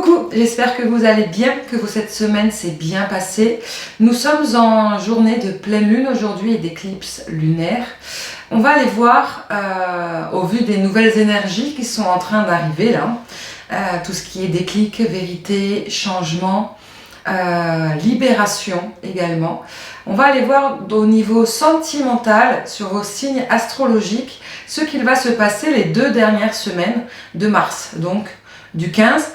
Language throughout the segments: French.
Coucou, j'espère que vous allez bien, que cette semaine s'est bien passée. Nous sommes en journée de pleine lune aujourd'hui et d'éclipse lunaire. On va aller voir, au vu des nouvelles énergies qui sont en train d'arriver là, tout ce qui est déclic, vérité, changement, libération également. On va aller voir au niveau sentimental, sur vos signes astrologiques, ce qu'il va se passer les 2 dernières semaines de mars, donc du 15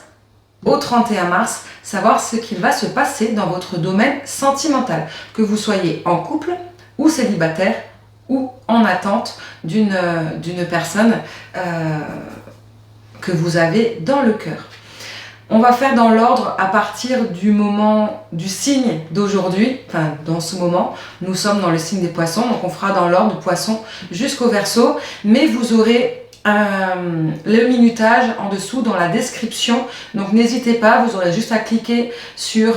au 31 mars, savoir ce qu'il va se passer dans votre domaine sentimental, que vous soyez en couple ou célibataire ou en attente d'une personne que vous avez dans le cœur. On va faire dans l'ordre à partir du moment du signe d'aujourd'hui, enfin dans ce moment, nous sommes dans le signe des poissons, donc on fera dans l'ordre de poisson jusqu'au Verseau, mais vous aurez le minutage en dessous dans la description, donc n'hésitez pas, vous aurez juste à cliquer sur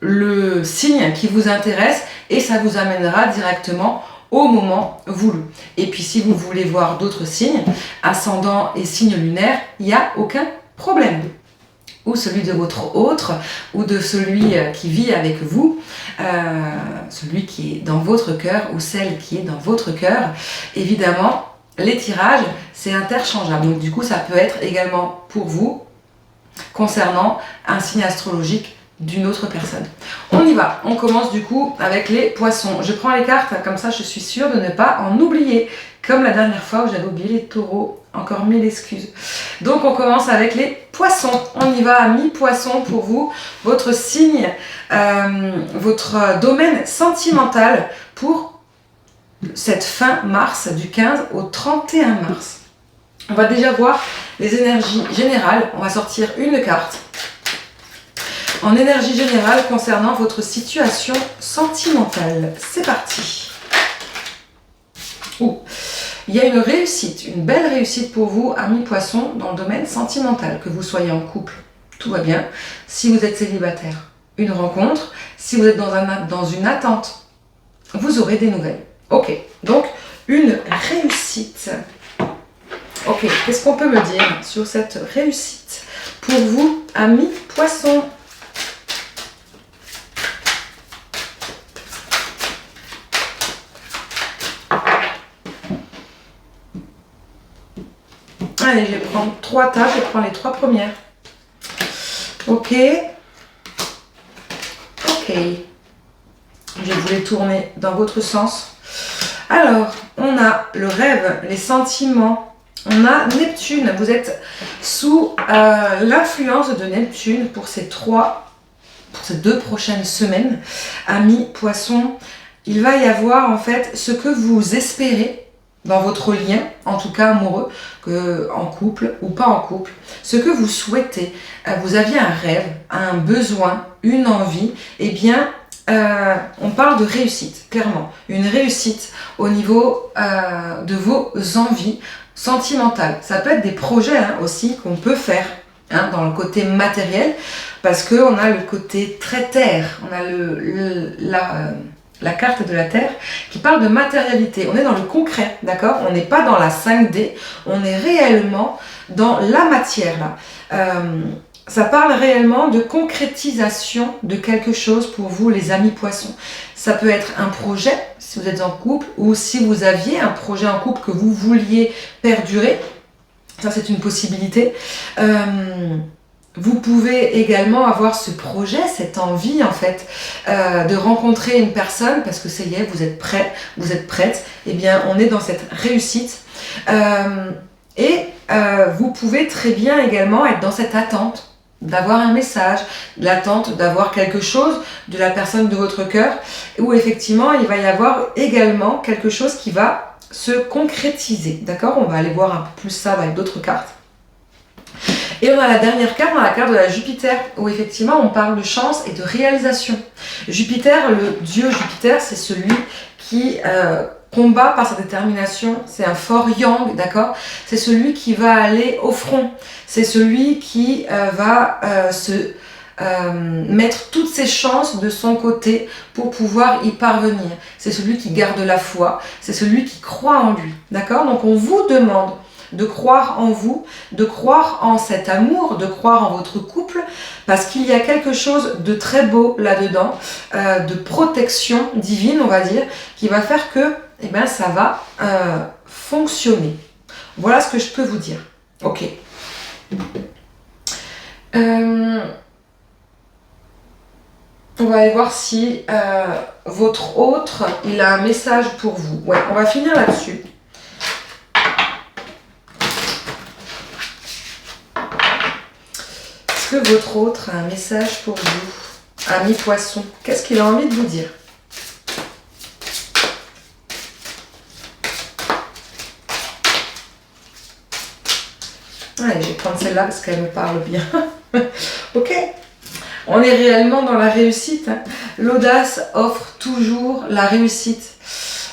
le signe qui vous intéresse et ça vous amènera directement au moment voulu. Et puis si vous voulez voir d'autres signes, ascendant et signe lunaire, il n'y a aucun problème. Ou celui de votre autre, ou de celui qui vit avec vous, celui qui est dans votre cœur, ou celle qui est dans votre cœur, évidemment. Les tirages, c'est interchangeable. Donc du coup, ça peut être également pour vous concernant un signe astrologique d'une autre personne. On y va. On commence du coup avec les poissons. Je prends les cartes, comme ça je suis sûre de ne pas en oublier. Comme la dernière fois où j'avais oublié les taureaux. Encore 1000 excuses. Donc on commence avec les poissons. On y va à mi-poisson pour vous. Votre signe, votre domaine sentimental pour cette fin mars, du 15 au 31 mars. On va déjà voir les énergies générales. On va sortir une carte. En énergie générale concernant votre situation sentimentale. C'est parti. Il y a une réussite, une belle réussite pour vous, amis poissons, dans le domaine sentimental. Que vous soyez en couple, tout va bien. Si vous êtes célibataire, une rencontre. Si vous êtes dans une attente, vous aurez des nouvelles. Ok, donc une réussite. Ok, qu'est-ce qu'on peut me dire sur cette réussite pour vous, amis poissons? Allez, je vais prendre 3 tables, je vais prendre les 3 premières. Ok. Ok. Je vais vous les tourner dans votre sens. Alors, on a le rêve, les sentiments, on a Neptune. Vous êtes sous l'influence de Neptune pour ces 2 prochaines semaines. Amis poissons, il va y avoir en fait ce que vous espérez dans votre lien, en tout cas amoureux, en couple ou pas en couple, ce que vous souhaitez. Vous aviez un rêve, un besoin, une envie, eh bien, on parle de réussite, clairement. Une réussite au niveau de vos envies sentimentales. Ça peut être des projets aussi qu'on peut faire dans le côté matériel, parce qu'on a le côté très terre, on a la carte de la terre qui parle de matérialité. On est dans le concret, d'accord? On n'est pas dans la 5D, on est réellement dans la matière là. Ça parle réellement de concrétisation de quelque chose pour vous, les amis poissons. Ça peut être un projet, si vous êtes en couple, ou si vous aviez un projet en couple que vous vouliez perdurer. Ça, c'est une possibilité. Vous pouvez également avoir ce projet, cette envie, en fait, de rencontrer une personne, parce que ça y est, vous êtes prêt, vous êtes prête. Eh bien, on est dans cette réussite. Vous pouvez très bien également être dans cette attente d'avoir un message, l'attente d'avoir quelque chose de la personne de votre cœur, où effectivement il va y avoir également quelque chose qui va se concrétiser, d'accord? On va aller voir un peu plus ça avec d'autres cartes. Et on a la dernière carte, la carte de la Jupiter, où effectivement on parle de chance et de réalisation. Jupiter, le dieu Jupiter, c'est celui qui combat par sa détermination, c'est un fort yang, d'accord? C'est celui qui va aller au front, c'est celui qui va mettre toutes ses chances de son côté pour pouvoir y parvenir. C'est celui qui garde la foi, c'est celui qui croit en lui, d'accord? Donc on vous demande de croire en vous, de croire en cet amour, de croire en votre couple, parce qu'il y a quelque chose de très beau là-dedans, de protection divine, on va dire, qui va faire que eh ben, ça va fonctionner. Voilà ce que je peux vous dire. Ok. On va aller voir si votre autre, il a un message pour vous. Ouais, on va finir là-dessus. Est-ce que votre autre a un message pour vous? Ami Poisson, qu'est-ce qu'il a envie de vous dire? Allez, je vais prendre celle-là parce qu'elle me parle bien. Ok. On est réellement dans la réussite. L'audace offre toujours la réussite.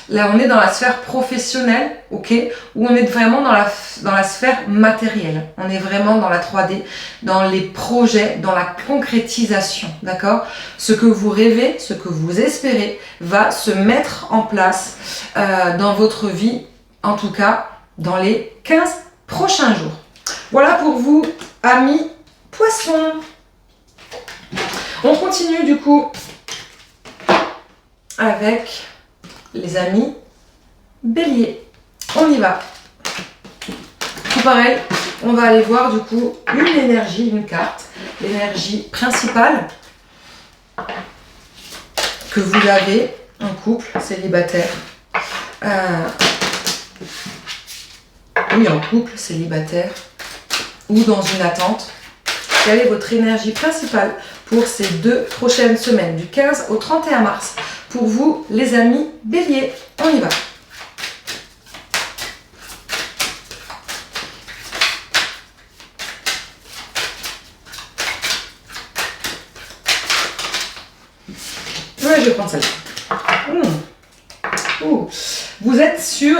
Là, on est dans la sphère professionnelle, ok, où on est vraiment dans la sphère matérielle. On est vraiment dans la 3D, dans les projets, dans la concrétisation, d'accord? Ce que vous rêvez, ce que vous espérez, va se mettre en place dans votre vie, en tout cas dans les 15 prochains jours. Voilà pour vous, amis Poissons. On continue du coup avec les amis Bélier. On y va. Tout pareil, on va aller voir du coup une énergie, une carte, l'énergie principale que vous avez en couple, célibataire. Oui, en couple, célibataire ou dans une attente. Quelle est votre énergie principale pour ces 2 prochaines semaines, du 15 au 31 mars? Pour vous, les amis Bélier, on y va. Ouais, je vais prendre celle-là. Vous êtes sur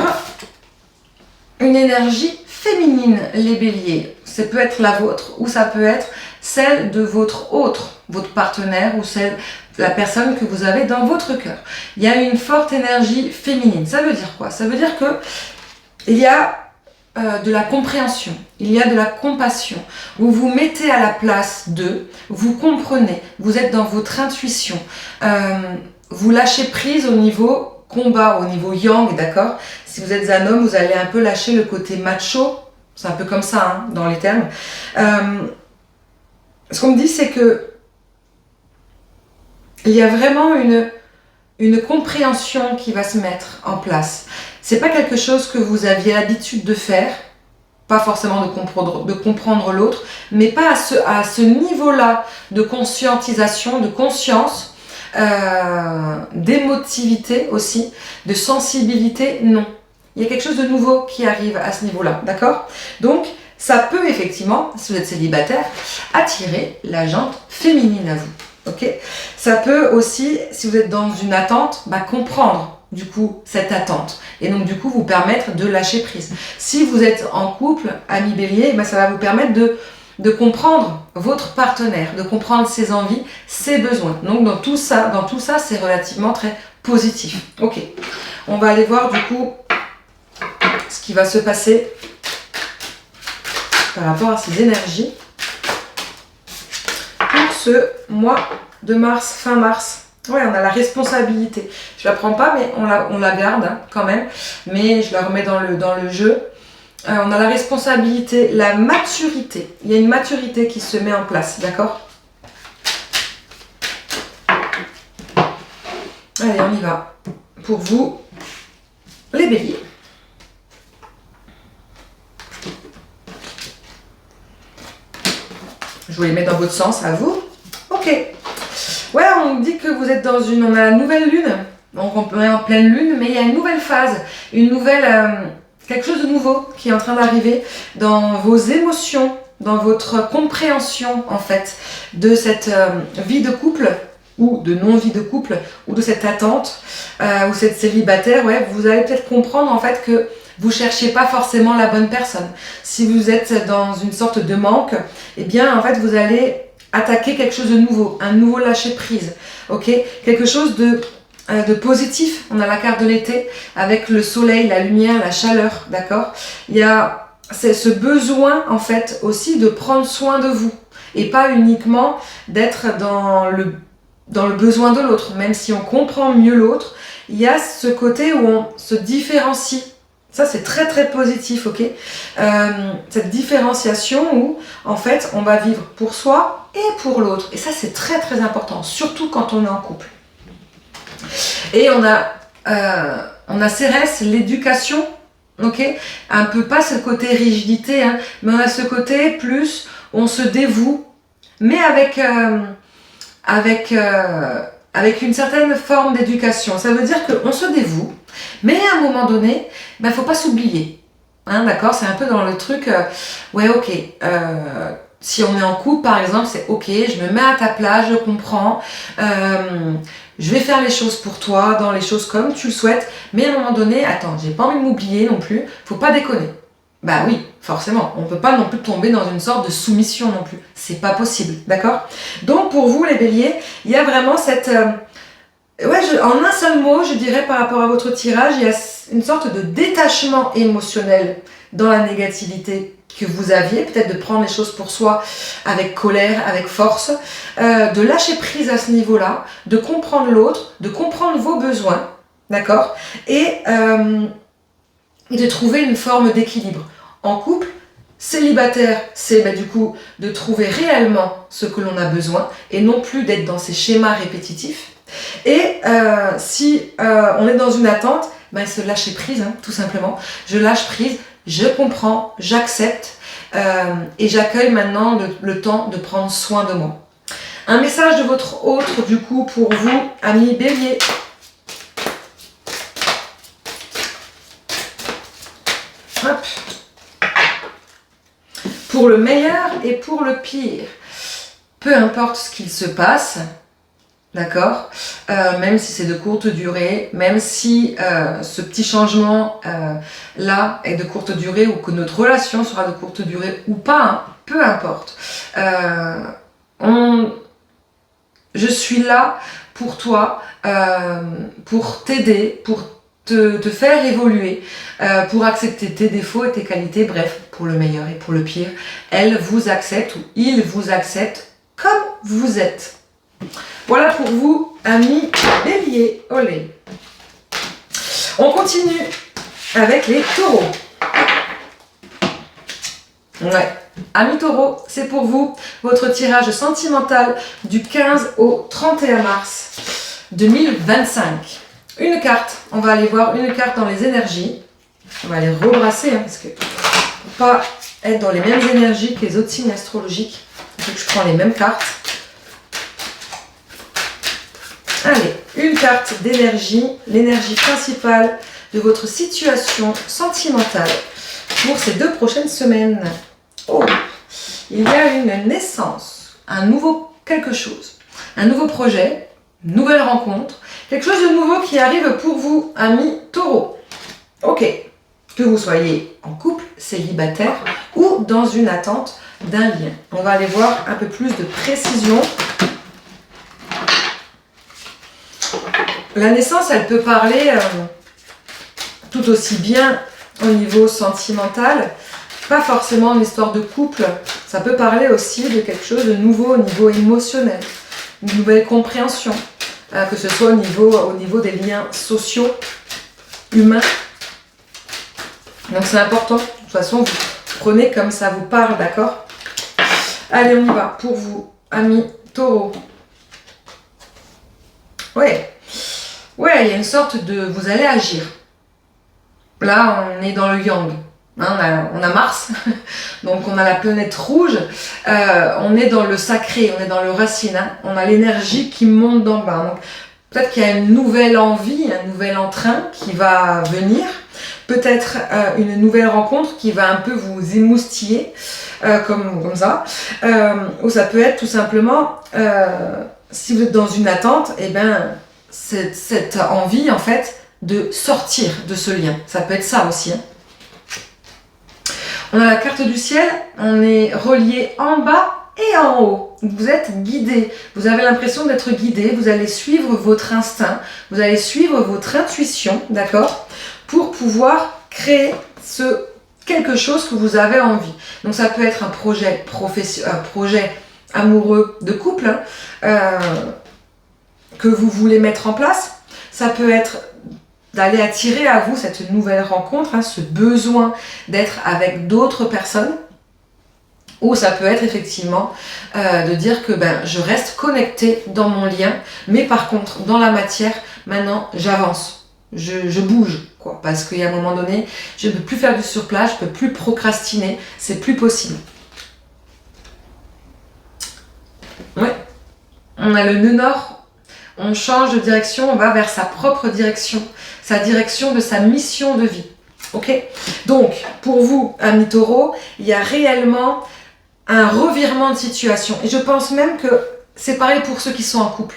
une énergie féminine, les Béliers. Ça peut être la vôtre ou ça peut être celle de votre autre, votre partenaire ou celle de la personne que vous avez dans votre cœur. Il y a une forte énergie féminine. Ça veut dire quoi? Ça veut dire que il y a de la compréhension, il y a de la compassion. Vous vous mettez à la place d'eux, vous comprenez, vous êtes dans votre intuition. Vous lâchez prise au niveau combat, au niveau yang, d'accord? Si vous êtes un homme, vous allez un peu lâcher le côté macho. C'est un peu comme ça, hein, dans les termes. Ce qu'on me dit, c'est que il y a vraiment une compréhension qui va se mettre en place. C'est pas quelque chose que vous aviez l'habitude de faire, pas forcément de comprendre l'autre, mais pas à ce niveau-là de conscientisation, de conscience, d'émotivité aussi, de sensibilité, non. Il y a quelque chose de nouveau qui arrive à ce niveau-là, d'accord? Donc, ça peut effectivement, si vous êtes célibataire, attirer la jante féminine à vous, ok? Ça peut aussi, si vous êtes dans une attente, comprendre du coup cette attente et donc du coup vous permettre de lâcher prise. Si vous êtes en couple, ami Bélier, ça va vous permettre de comprendre votre partenaire, de comprendre ses envies, ses besoins. Donc dans tout ça, c'est relativement très positif. Ok, on va aller voir du coup ce qui va se passer par rapport à ces énergies pour ce mois de mars, fin mars. Ouais, on a la responsabilité. Je la prends pas, mais on la garde hein, quand même. Mais je la remets dans le jeu. On a la responsabilité, la maturité. Il y a une maturité qui se met en place, d'accord? Allez, on y va. Pour vous, les béliers. Je vous les mets dans votre sens, à vous. Ok. Ouais, on me dit que vous êtes dans on a la nouvelle lune. Donc on est en pleine lune, mais il y a une nouvelle phase, quelque chose de nouveau qui est en train d'arriver dans vos émotions, dans votre compréhension en fait de cette vie de couple ou de non-vie de couple ou de cette attente ou cette célibataire. Ouais, vous allez peut-être comprendre en fait que vous cherchez pas forcément la bonne personne. Si vous êtes dans une sorte de manque, eh bien en fait vous allez attaquer quelque chose de nouveau, un nouveau lâcher prise, ok? Quelque chose de positif. On a la carte de l'été avec le soleil, la lumière, la chaleur, d'accord? Il y a c'est ce besoin en fait aussi de prendre soin de vous et pas uniquement d'être dans le besoin de l'autre. Même si on comprend mieux l'autre, il y a ce côté où on se différencie. Ça, c'est très très positif, ok. Cette différenciation où en fait on va vivre pour soi et pour l'autre. Et ça, c'est très très important, surtout quand on est en couple. Et on a Cérès, l'éducation. Ok, un peu pas ce côté rigidité, hein, mais on a ce côté plus où on se dévoue, mais avec une certaine forme d'éducation. Ça veut dire qu'on se dévoue, mais à un moment donné, ben, faut pas s'oublier. Hein, d'accord, c'est un peu dans le truc, ouais, ok. Si on est en couple, par exemple, c'est ok, je me mets à ta place, je comprends. Je vais faire les choses pour toi, dans les choses comme tu le souhaites, mais à un moment donné, attends, j'ai pas envie de m'oublier non plus, faut pas déconner. Bah oui, forcément, on peut pas non plus tomber dans une sorte de soumission non plus, c'est pas possible, d'accord? Donc pour vous les béliers, il y a vraiment cette... en un seul mot, je dirais par rapport à votre tirage, il y a une sorte de détachement émotionnel dans la négativité que vous aviez, peut-être de prendre les choses pour soi avec colère, avec force, de lâcher prise à ce niveau-là, de comprendre l'autre, de comprendre vos besoins, d'accord, et de trouver une forme d'équilibre. En couple, célibataire, c'est du coup de trouver réellement ce que l'on a besoin et non plus d'être dans ces schémas répétitifs. Et si on est dans une attente, se lâcher prise, hein, tout simplement. Je lâche prise, je comprends, j'accepte et j'accueille maintenant le temps de prendre soin de moi. Un message de votre autre, du coup, pour vous, amis béliers. Hop. Pour le meilleur et pour le pire. Peu importe ce qu'il se passe, d'accord, même si c'est de courte durée, même si ce petit changement là est de courte durée ou que notre relation sera de courte durée ou pas, hein, peu importe. Je suis là pour toi, pour t'aider, pour te faire évoluer, pour accepter tes défauts et tes qualités, bref, pour le meilleur et pour le pire. Elle vous accepte ou il vous accepte comme vous êtes. Voilà pour vous, amis béliers. Olé. On continue avec les taureaux. Ouais. Amis taureaux, c'est pour vous votre tirage sentimental du 15 au 31 mars 2025. Une carte, on va aller voir une carte dans les énergies. On va les rebrasser hein, parce que pour pas être dans les mêmes énergies que les autres signes astrologiques, il faut que je prends les mêmes cartes. Allez, une carte d'énergie, l'énergie principale de votre situation sentimentale pour ces 2 prochaines semaines. Oh, il y a une naissance, un nouveau quelque chose, un nouveau projet, une nouvelle rencontre, quelque chose de nouveau qui arrive pour vous, amis taureaux. Ok, que vous soyez en couple, célibataire ou dans une attente d'un lien. On va aller voir un peu plus de précision. La naissance, elle peut parler tout aussi bien au niveau sentimental, pas forcément une histoire de couple, ça peut parler aussi de quelque chose de nouveau au niveau émotionnel, une nouvelle compréhension, que ce soit au niveau des liens sociaux, humains. Donc c'est important, de toute façon vous prenez comme ça vous parle, d'accord? Allez, on y va pour vous, amis taureaux. Ouais, il y a une sorte de... Vous allez agir. Là, on est dans le yang. Hein, on a Mars, donc on a la planète rouge. On est dans le sacré, on est dans le racine. Hein, on a l'énergie qui monte d'en bas. Donc peut-être qu'il y a une nouvelle envie, un nouvel entrain qui va venir. Peut-être une nouvelle rencontre qui va un peu vous émoustiller, comme ça. Ou ça peut être tout simplement... si vous êtes dans une attente, eh ben, cette envie en fait de sortir de ce lien. Ça peut être ça aussi. Hein. On a la carte du ciel, on est relié en bas et en haut. Vous êtes guidé, vous avez l'impression d'être guidé, vous allez suivre votre instinct, vous allez suivre votre intuition, d'accord, pour pouvoir créer ce quelque chose que vous avez envie. Donc ça peut être un projet un projet amoureux de couple que vous voulez mettre en place. Ça peut être d'aller attirer à vous cette nouvelle rencontre, ce besoin d'être avec d'autres personnes. Ou ça peut être effectivement de dire que je reste connectée dans mon lien, mais par contre, dans la matière, maintenant, j'avance. Je bouge, quoi. Parce qu'à un moment donné, je ne peux plus faire du surplace, je ne peux plus procrastiner, c'est plus possible. Ouais. On a le nœud nord, on change de direction, on va vers sa propre direction, sa direction de sa mission de vie. Ok ? Donc, pour vous, amis taureaux, il y a réellement un revirement de situation. Et je pense même que c'est pareil pour ceux qui sont en couple.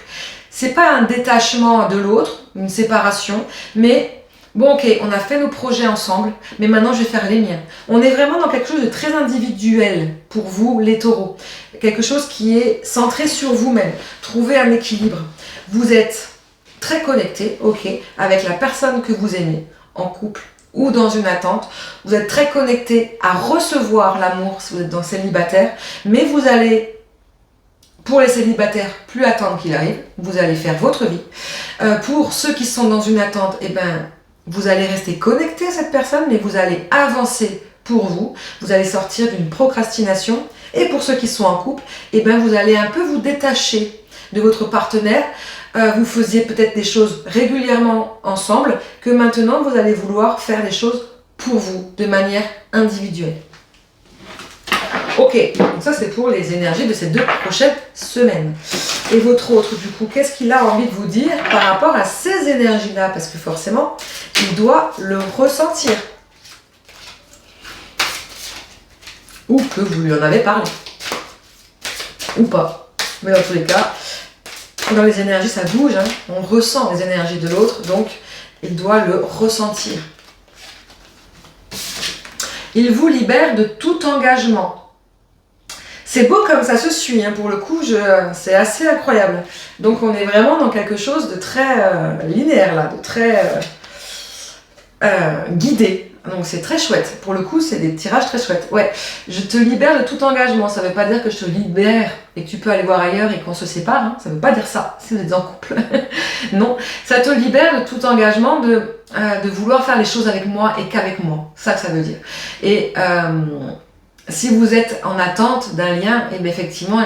C'est pas un détachement de l'autre, une séparation, mais bon, ok, on a fait nos projets ensemble, mais maintenant je vais faire les miens. On est vraiment dans quelque chose de très individuel pour vous, les taureaux. Quelque chose qui est centré sur vous-même. Trouver un équilibre. Vous êtes très connecté, ok, avec la personne que vous aimez, en couple ou dans une attente. Vous êtes très connecté à recevoir l'amour si vous êtes dans célibataire, mais vous allez, pour les célibataires, plus attendre qu'il arrive, vous allez faire votre vie. Pour ceux qui sont dans une attente, vous allez rester connecté à cette personne, mais vous allez avancer pour vous. Vous allez sortir d'une procrastination. Et pour ceux qui sont en couple, vous allez un peu vous détacher de votre partenaire. Vous faisiez peut-être des choses régulièrement ensemble, que maintenant vous allez vouloir faire des choses pour vous, de manière individuelle. Ok, donc ça c'est pour les énergies de ces 2 prochaines semaines. Et votre autre, du coup, qu'est-ce qu'il a envie de vous dire par rapport à ces énergies-là? Parce que forcément, il doit le ressentir. Ou que vous lui en avez parlé. Ou pas. Mais dans tous les cas, dans les énergies, ça bouge, on ressent les énergies de l'autre, donc il doit le ressentir. Il vous libère de tout engagement. C'est beau comme ça se suit, pour le coup, c'est assez incroyable. Donc on est vraiment dans quelque chose de très linéaire, là, de très guidé. Donc c'est très chouette. Pour le coup, c'est des tirages très chouettes. Ouais, je te libère de tout engagement. Ça ne veut pas dire que je te libère et que tu peux aller voir ailleurs et qu'on se sépare. Ça ne veut pas dire ça, si vous êtes en couple. Non, ça te libère de tout engagement de vouloir faire les choses avec moi et qu'avec moi. C'est ça que ça veut dire. Et si vous êtes en attente d'un lien, effectivement,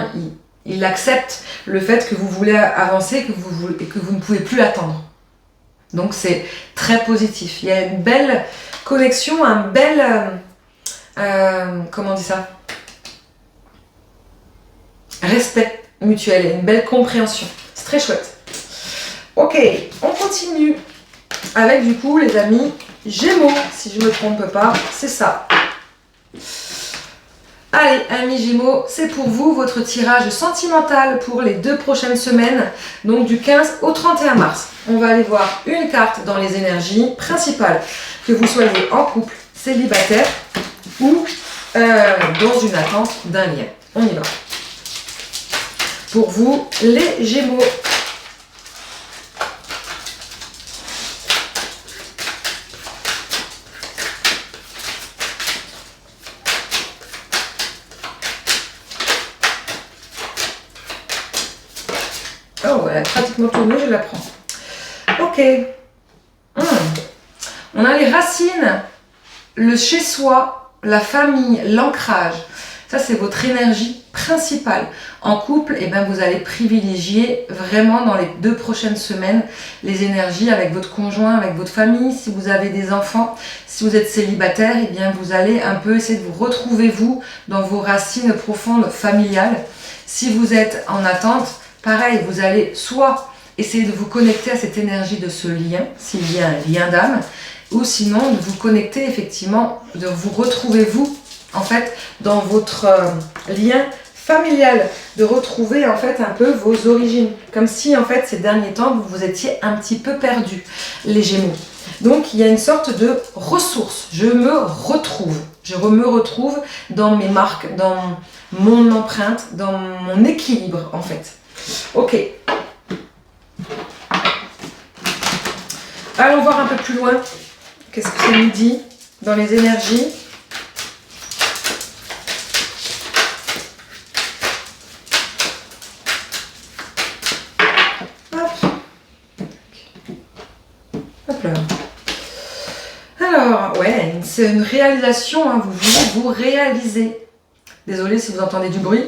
il accepte le fait que vous voulez avancer et que vous ne pouvez plus attendre. Donc c'est très positif. Il y a une belle connexion, un bel... comment on dit ça? Respect mutuel et une belle compréhension. C'est très chouette. Ok, on continue avec du coup les amis Gémeaux, si je ne me trompe pas, c'est ça. Allez, amis Gémeaux, c'est pour vous votre tirage sentimental pour les 2 prochaines semaines, donc du 15 au 31 mars. On va aller voir une carte dans les énergies principales, que vous soyez en couple, célibataire ou dans une attente d'un lien. On y va. Pour vous, les Gémeaux. Oh, elle a pratiquement tourné, je la prends. Ok. On a les racines, le chez-soi, la famille, l'ancrage. Ça, c'est votre énergie principale. En couple, vous allez privilégier vraiment dans les 2 prochaines semaines les énergies avec votre conjoint, avec votre famille. Si vous avez des enfants, si vous êtes célibataire, vous allez un peu essayer de vous retrouver, vous, dans vos racines profondes familiales. Si vous êtes en attente, pareil, vous allez soit essayer de vous connecter à cette énergie de ce lien, s'il y a un lien d'âme, ou sinon de vous connecter effectivement, de vous retrouver vous, en fait, dans votre lien familial, de retrouver en fait un peu vos origines, comme si en fait ces derniers temps vous vous étiez un petit peu perdus, les Gémeaux. Donc il y a une sorte de ressource, je me retrouve dans mes marques, dans mon empreinte, dans mon équilibre en fait. Ok. Allons voir un peu plus loin. Qu'est-ce que ça nous dit dans les énergies? là. Alors, ouais, c'est une réalisation, hein, vous voulez vous réaliser. Désolée si vous entendez du bruit,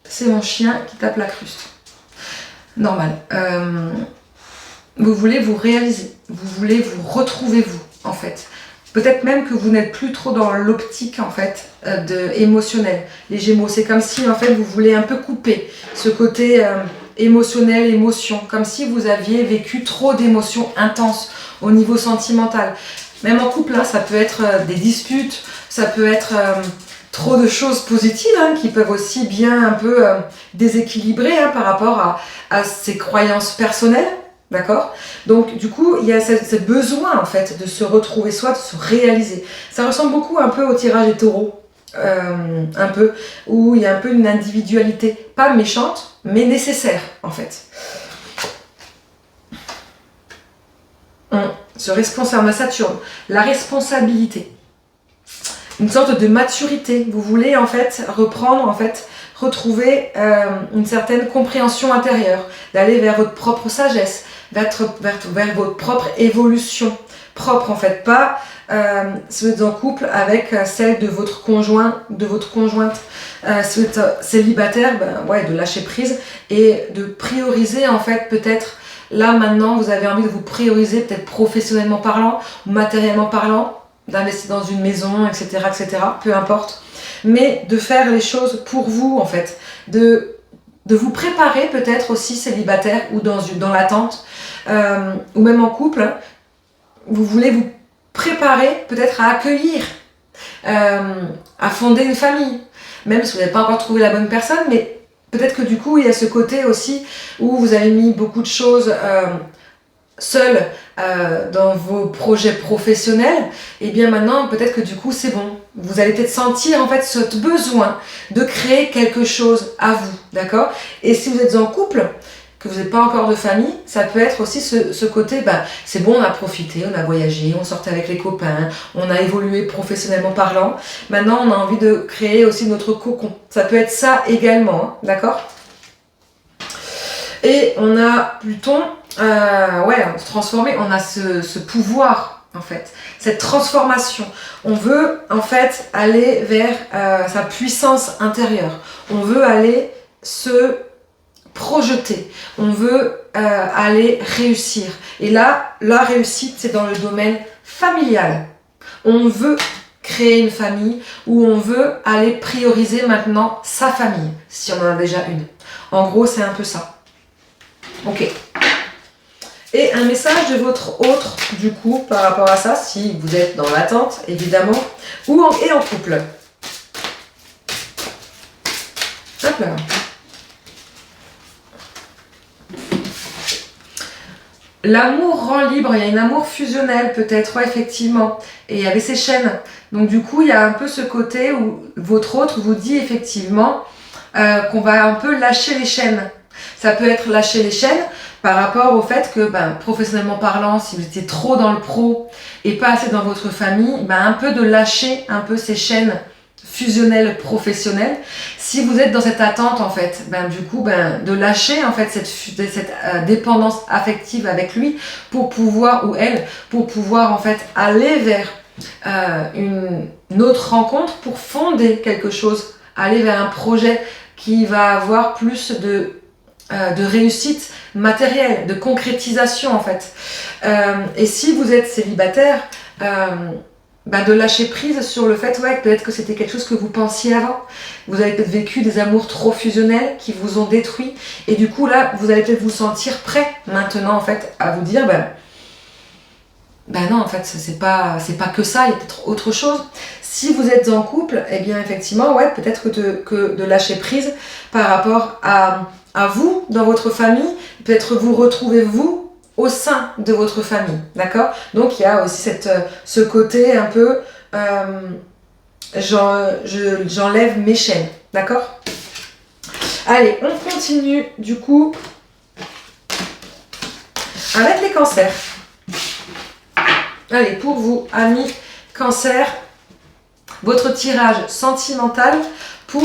c'est mon chien qui tape la cruste. Normal. Vous voulez vous réaliser, vous voulez vous retrouver vous, en fait. Peut-être même que vous n'êtes plus trop dans l'optique, en fait, émotionnelle. Les Gémeaux, c'est comme si, en fait, vous voulez un peu couper ce côté émotionnel, émotion. Comme si vous aviez vécu trop d'émotions intenses au niveau sentimental. Même en couple, hein, ça peut être des disputes, ça peut être trop de choses positives hein, qui peuvent aussi bien un peu déséquilibrer hein, par rapport à ses croyances personnelles. D'accord? Donc, du coup, il y a ce besoin, en fait, de se retrouver soi, de se réaliser. Ça ressemble beaucoup un peu au tirage des taureaux, un peu, où il y a un peu une individualité, pas méchante, mais nécessaire, en fait. Ce responsable, Saturne, la responsabilité. Une sorte de maturité. Vous voulez, en fait, reprendre, en fait, retrouver une certaine compréhension intérieure, d'aller vers votre propre sagesse, vers votre propre évolution propre en fait, pas si vous êtes en couple avec celle de votre conjoint, de votre conjointe. Si vous êtes célibataire, ben, ouais, de lâcher prise et de prioriser en fait peut-être là maintenant vous avez envie de vous prioriser peut-être professionnellement parlant ou matériellement parlant, d'investir dans une maison, etc., peu importe, mais de faire les choses pour vous en fait, de vous préparer peut-être aussi célibataire ou dans l'attente, ou même en couple, vous voulez vous préparer peut-être à accueillir, à fonder une famille, même si vous n'avez pas encore trouvé la bonne personne, mais peut-être que du coup il y a ce côté aussi où vous avez mis beaucoup de choses seul dans vos projets professionnels, et bien maintenant peut-être que du coup c'est bon. Vous allez peut-être sentir en fait ce besoin de créer quelque chose à vous, d'accord? Et si vous êtes en couple, que vous n'êtes pas encore de famille, ça peut être aussi ce côté, bah, c'est bon, on a profité, on a voyagé, on sortait avec les copains, on a évolué professionnellement parlant. Maintenant, on a envie de créer aussi notre cocon. Ça peut être ça également, hein, d'accord? Et on a Pluton, ouais, on se transformer, on a ce pouvoir, en fait, cette transformation. On veut, en fait, aller vers sa puissance intérieure. On veut aller se projeter, on veut aller réussir. Et là, la réussite, c'est dans le domaine familial. On veut créer une famille où on veut aller prioriser maintenant sa famille, si on en a déjà une. En gros, c'est un peu ça. Ok. Et un message de votre autre, du coup, par rapport à ça, si vous êtes dans l'attente, évidemment, et en couple. Hop là. L'amour rend libre, il y a un amour fusionnel peut-être, ouais, effectivement, et il y avait ces chaînes. Donc du coup, il y a un peu ce côté où votre autre vous dit effectivement qu'on va un peu lâcher les chaînes. Ça peut être lâcher les chaînes par rapport au fait que, ben, professionnellement parlant, si vous étiez trop dans le pro et pas assez dans votre famille, ben, un peu de lâcher un peu ces chaînes fusionnelles professionnelles. Si vous êtes dans cette attente en fait, ben, du coup, ben, de lâcher en fait cette dépendance affective avec lui pour pouvoir, ou elle, pour pouvoir en fait aller vers une autre rencontre pour fonder quelque chose, aller vers un projet qui va avoir plus de réussite matérielle, de concrétisation en fait. Et si vous êtes célibataire, bah de lâcher prise sur le fait, ouais, peut-être que c'était quelque chose que vous pensiez avant. Vous avez peut-être vécu des amours trop fusionnels qui vous ont détruit. Et du coup, là, vous allez peut-être vous sentir prêt maintenant, en fait, à vous dire, ben non, en fait, c'est pas que ça, il y a peut-être autre chose. Si vous êtes en couple, eh bien, effectivement, ouais, peut-être que de lâcher prise par rapport à vous, dans votre famille, peut-être vous retrouver vous au sein de votre famille, d'accord? Donc il y a aussi ce côté un peu j'enlève mes chaînes, d'accord? Allez, on continue du coup avec les cancers. Allez, pour vous, amis cancer, votre tirage sentimental pour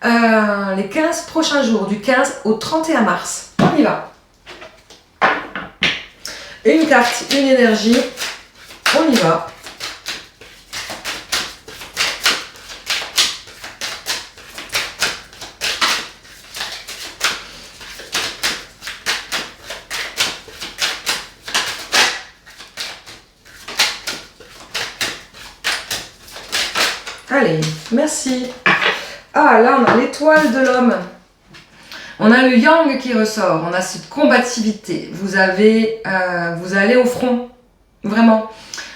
les 15 prochains jours, du 15 au 31 mars. On y va. Une carte, une énergie. On y va. Allez, merci. Ah, là, on a l'étoile de l'homme. On a le yang qui ressort. On a cette combativité. Vous allez au front. Vraiment.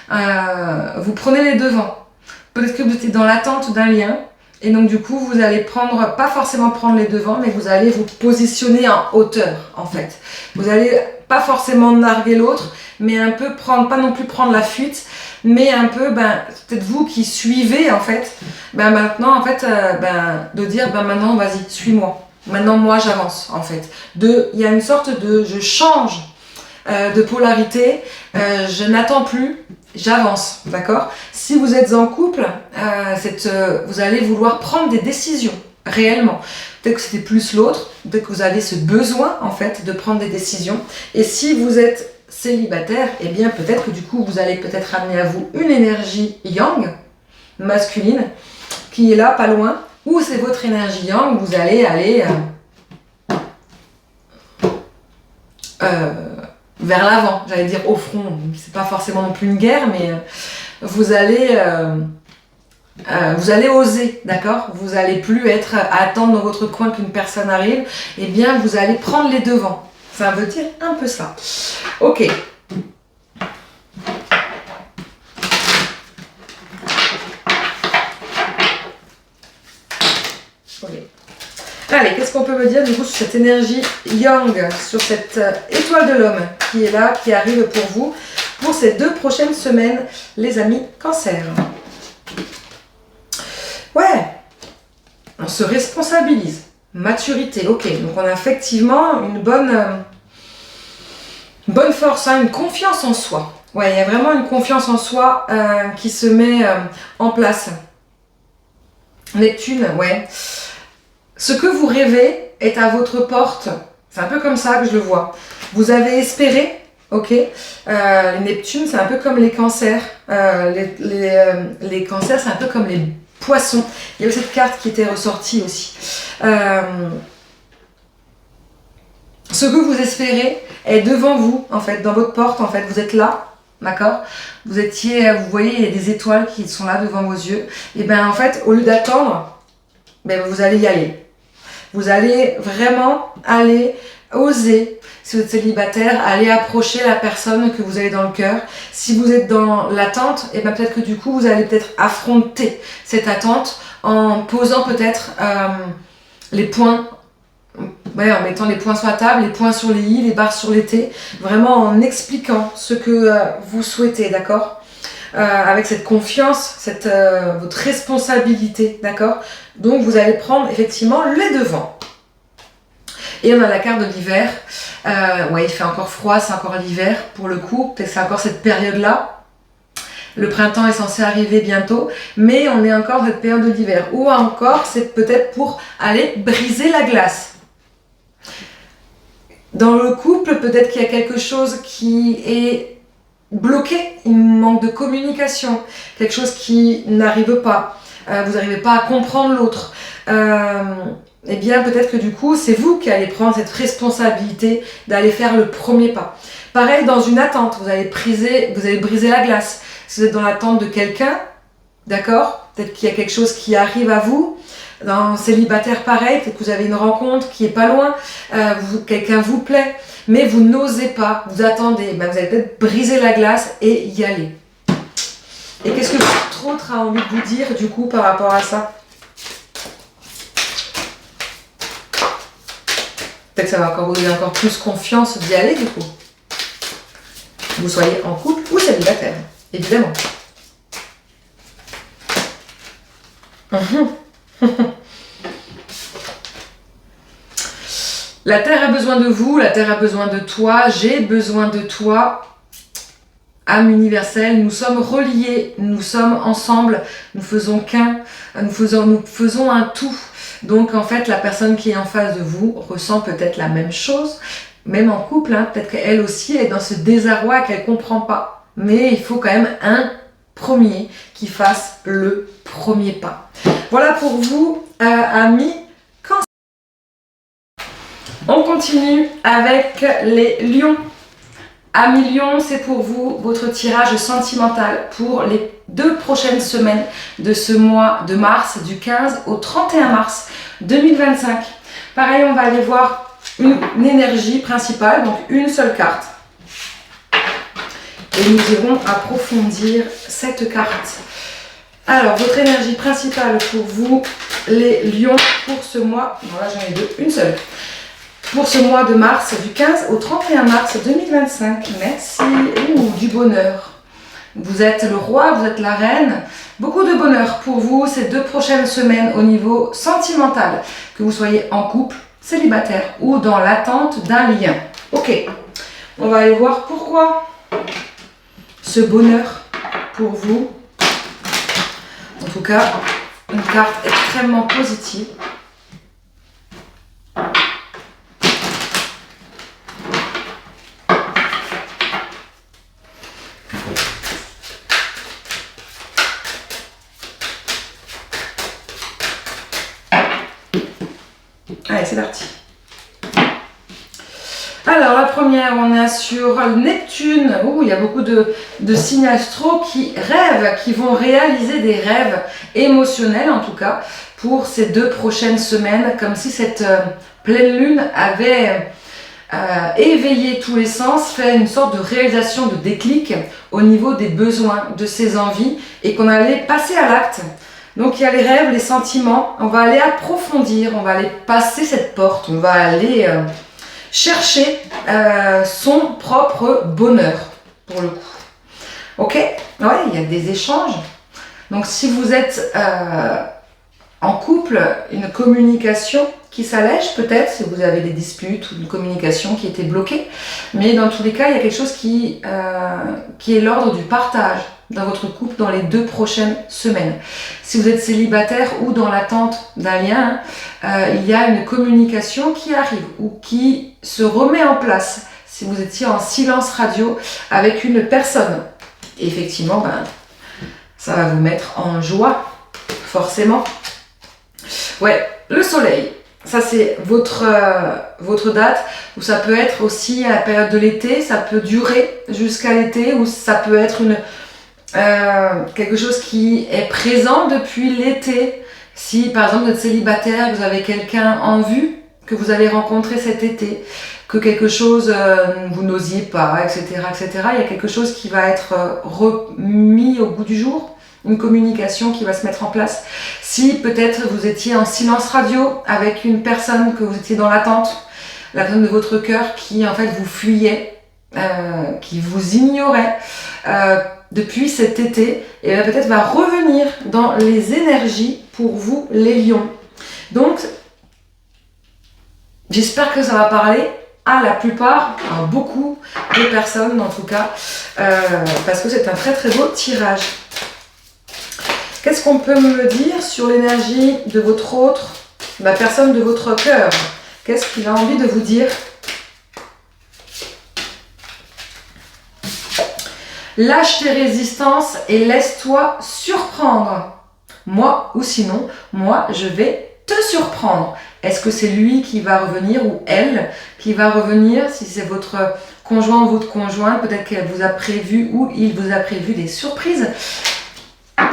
Vous prenez les devants. Peut-être que vous êtes dans l'attente d'un lien. Et donc, du coup, vous allez pas forcément prendre les devants, mais vous allez vous positionner en hauteur, en fait. Vous allez pas forcément narguer l'autre, mais un peu pas non plus prendre la fuite, mais un peu, peut-être vous qui suivez, en fait, maintenant, en fait, de dire, maintenant, vas-y, suis-moi. Maintenant, moi, j'avance, en fait. Il y a une sorte de, je change de polarité, je n'attends plus, j'avance, d'accord? Si vous êtes en couple, vous allez vouloir prendre des décisions, réellement. Peut-être que c'était plus l'autre, peut-être que vous avez ce besoin, en fait, de prendre des décisions. Et si vous êtes célibataire, eh bien, peut-être que du coup, vous allez peut-être ramener à vous une énergie yang, masculine, qui est là, pas loin, ou c'est votre énergie yang, vous allez aller vers l'avant, j'allais dire au front. C'est pas forcément non plus une guerre, mais vous allez oser, d'accord? Vous allez plus être à attendre dans votre coin qu'une personne arrive, eh bien vous allez prendre les devants. Ça veut dire un peu ça. Ok. Allez, qu'est-ce qu'on peut me dire du coup sur cette énergie yang, sur cette étoile de l'homme qui est là, qui arrive pour vous, pour ces 2 prochaines semaines, les amis Cancer? Ouais, on se responsabilise. Maturité, ok. Donc on a effectivement une bonne force, une confiance en soi. Ouais, il y a vraiment une confiance en soi qui se met en place. Neptune, ouais. Ce que vous rêvez est à votre porte. C'est un peu comme ça que je le vois. Vous avez espéré, ok. Les Neptunes, c'est un peu comme les cancers. Les cancers, c'est un peu comme les poissons. Il y avait cette carte qui était ressortie aussi. Ce que vous espérez est devant vous, en fait, dans votre porte, en fait. Vous êtes là, d'accord? Vous voyez, il y a des étoiles qui sont là devant vos yeux. Et bien, en fait, au lieu d'attendre, vous allez y aller. Vous allez vraiment oser, si vous êtes célibataire, aller approcher la personne que vous avez dans le cœur. Si vous êtes dans l'attente, et peut-être que du coup, vous allez peut-être affronter cette attente en posant peut-être les points, en mettant les points sur la table, les points sur les i, les barres sur les t, vraiment en expliquant ce que vous souhaitez, d'accord? Avec cette confiance, votre responsabilité, d'accord? Donc vous allez prendre effectivement les devants. Et on a la carte de l'hiver. Il fait encore froid, c'est encore l'hiver pour le coup. Peut-être que c'est encore cette période-là. Le printemps est censé arriver bientôt, mais on est encore dans cette période de l'hiver. Ou encore, c'est peut-être pour aller briser la glace. Dans le couple, peut-être qu'il y a quelque chose qui est bloqué, il manque de communication, quelque chose qui n'arrive pas, vous n'arrivez pas à comprendre l'autre, eh bien peut-être que du coup c'est vous qui allez prendre cette responsabilité d'aller faire le premier pas. Pareil, dans une attente, vous allez briser la glace. Si vous êtes dans l'attente de quelqu'un, d'accord, peut-être qu'il y a quelque chose qui arrive à vous. Dans célibataire, pareil, peut-être que vous avez une rencontre qui est pas loin, quelqu'un vous plaît, mais vous n'osez pas, vous attendez, vous allez peut-être briser la glace et y aller. Et qu'est-ce que votre autre a envie de vous dire du coup par rapport à ça? Peut-être que ça va vous donner encore plus confiance d'y aller du coup. Vous soyez en couple ou célibataire, évidemment. La Terre a besoin de vous, la Terre a besoin de toi, j'ai besoin de toi. Âme universelle, nous sommes reliés, nous sommes ensemble, nous faisons qu'un, nous faisons un tout. Donc en fait, la personne qui est en face de vous ressent peut-être la même chose, même en couple, hein, peut-être qu'elle aussi est dans ce désarroi qu'elle ne comprend pas. Mais il faut quand même un premier qui fasse le premier pas. Voilà pour vous, amis Cancer. On continue avec les lions. Amis Lion, c'est pour vous votre tirage sentimental pour les 2 prochaines semaines de ce mois de mars, du 15 au 31 mars 2025. Pareil, on va aller voir une énergie principale, donc une seule carte. Et nous irons approfondir cette carte. Alors, votre énergie principale pour vous, les lions, pour ce mois, bon là j'en ai deux, une seule. Pour ce mois de mars, du 15 au 31 mars 2025. Merci. Du bonheur. Vous êtes le roi, vous êtes la reine. Beaucoup de bonheur pour vous ces 2 prochaines semaines au niveau sentimental. Que vous soyez en couple, célibataire ou dans l'attente d'un lien. Ok, on va aller voir pourquoi ce bonheur pour vous. En tout cas, une carte extrêmement positive. Allez, c'est parti. Alors, la première, on est sur Neptune. Il y a beaucoup de signes astro qui rêvent, qui vont réaliser des rêves émotionnels, en tout cas, pour ces 2 prochaines semaines, comme si cette pleine lune avait éveillé tous les sens, fait une sorte de réalisation, de déclic au niveau des besoins, de ses envies, et qu'on allait passer à l'acte. Donc il y a les rêves, les sentiments, on va aller approfondir, on va aller passer cette porte, on va aller chercher son propre bonheur, pour le coup. Ok? Ouais, il y a des échanges. Donc si vous êtes en couple, une communication qui s'allège peut-être, si vous avez des disputes ou une communication qui était bloquée. Mais dans tous les cas, il y a quelque chose qui est l'ordre du partage dans votre couple dans les 2 prochaines semaines. Si vous êtes célibataire ou dans l'attente d'un lien, il y a une communication qui arrive ou qui se remet en place. Si vous étiez en silence radio avec une personne, et effectivement, ça va vous mettre en joie, forcément. Ouais, le soleil. Ça, c'est votre date, ou ça peut être aussi à la période de l'été, ça peut durer jusqu'à l'été, ou ça peut être quelque chose qui est présent depuis l'été. Si, par exemple, vous êtes célibataire, vous avez quelqu'un en vue que vous allez rencontrer cet été, que quelque chose, vous n'osiez pas, etc., etc., il y a quelque chose qui va être remis au goût du jour. Une communication qui va se mettre en place. Si peut-être vous étiez en silence radio avec une personne que vous étiez dans l'attente, la personne de votre cœur qui en fait vous fuyait, qui vous ignorait depuis cet été, et peut-être va revenir dans les énergies pour vous les lions. Donc j'espère que ça va parler à la plupart, à beaucoup de personnes en tout cas, parce que c'est un très très beau tirage. Qu'est-ce qu'on peut me dire sur l'énergie de votre autre, la personne de votre cœur? Qu'est-ce qu'il a envie de vous dire? Lâche tes résistances et laisse-toi surprendre. Moi, ou sinon, moi, je vais te surprendre. Est-ce que c'est lui qui va revenir ou elle qui va revenir? Si c'est votre conjoint ou votre conjointe, peut-être qu'elle vous a prévu ou il vous a prévu des surprises.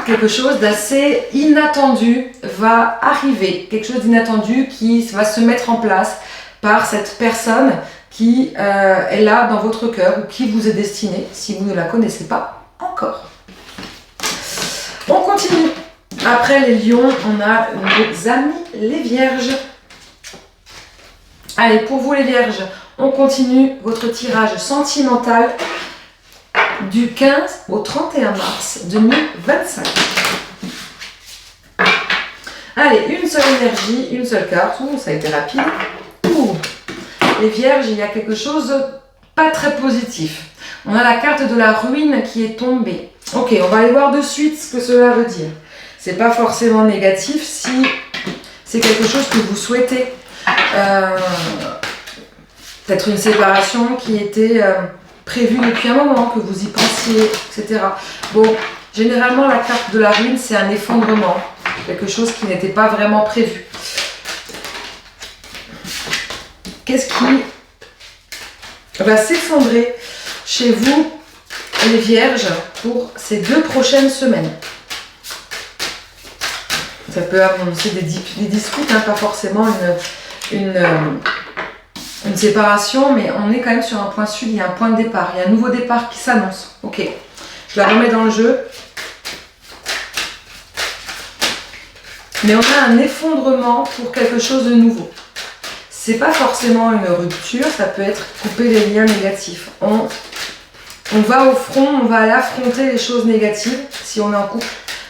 Quelque chose d'assez inattendu va arriver, quelque chose d'inattendu qui va se mettre en place par cette personne qui est là dans votre cœur ou qui vous est destinée si vous ne la connaissez pas encore. On continue. Après les lions, on a nos amis les vierges. Allez, pour vous les vierges, on continue votre tirage sentimental du 15 au 31 mars 2025. Allez, une seule énergie, une seule carte. Ouh, ça a été rapide. Ouh. Les vierges, il y a quelque chose de pas très positif. On a la carte de la ruine qui est tombée. Ok, on va aller voir de suite ce que cela veut dire. C'est pas forcément négatif si c'est quelque chose que vous souhaitez Peut-être une séparation qui était prévue depuis un moment, que vous y pensiez, etc. Bon, généralement, la carte de la ruine, c'est un effondrement. Quelque chose qui n'était pas vraiment prévu. Qu'est-ce qui va s'effondrer chez vous, les vierges, pour ces 2 prochaines semaines? Ça peut annoncer des disputes, hein, pas forcément une séparation, mais on est quand même sur un point sud, il y a un point de départ, il y a un nouveau départ qui s'annonce. Ok, je la remets dans le jeu. Mais on a un effondrement pour quelque chose de nouveau. C'est pas forcément une rupture, ça peut être couper les liens négatifs. On va au front, on va aller affronter les choses négatives si on est en couple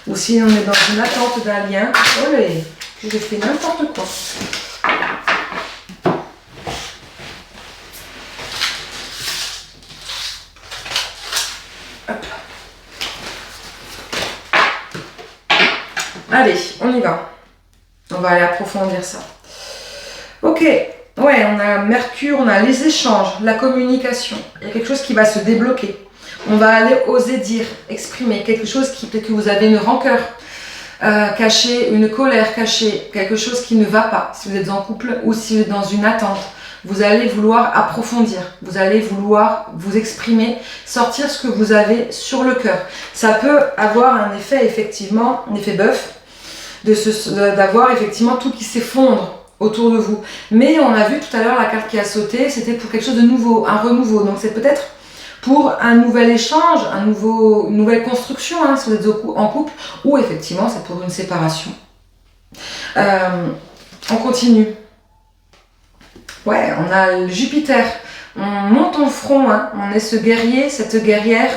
ou si on est dans une attente d'un lien. Oh là, j'ai fait n'importe quoi. Hop. Allez, on y va. On va aller approfondir ça. Ok, ouais, on a Mercure, on a les échanges, la communication. Il y a quelque chose qui va se débloquer. On va aller oser dire, exprimer quelque chose qui peut-être que vous avez une rancœur cachée, une colère cachée, quelque chose qui ne va pas si vous êtes en couple ou si vous êtes dans une attente. Vous allez vouloir approfondir, vous allez vouloir vous exprimer, sortir ce que vous avez sur le cœur. Ça peut avoir un effet, effectivement, un effet bœuf, d'avoir effectivement tout qui s'effondre autour de vous. Mais on a vu tout à l'heure la carte qui a sauté, c'était pour quelque chose de nouveau, un renouveau. Donc c'est peut-être pour un nouvel échange, une nouvelle construction, hein, si vous êtes en couple, ou effectivement c'est pour une séparation. On continue. Ouais, on a le Jupiter. On monte en front, hein. On est ce guerrier, cette guerrière.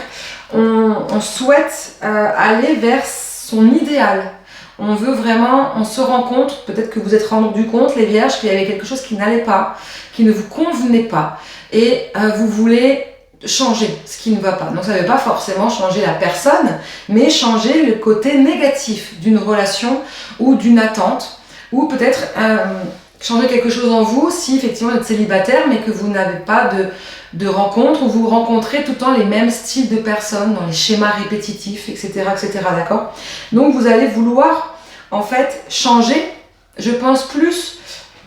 On souhaite aller vers son idéal. On veut vraiment, on se rend compte, peut-être que vous êtes rendu compte, les vierges, qu'il y avait quelque chose qui n'allait pas, qui ne vous convenait pas. Et vous voulez changer ce qui ne va pas. Donc ça ne veut pas forcément changer la personne, mais changer le côté négatif d'une relation ou d'une attente, ou peut-être changer quelque chose en vous si effectivement vous êtes célibataire, mais que vous n'avez pas de rencontres, où vous rencontrez tout le temps les mêmes styles de personnes, dans les schémas répétitifs, etc., d'accord? Donc vous allez vouloir, en fait, changer, je pense, plus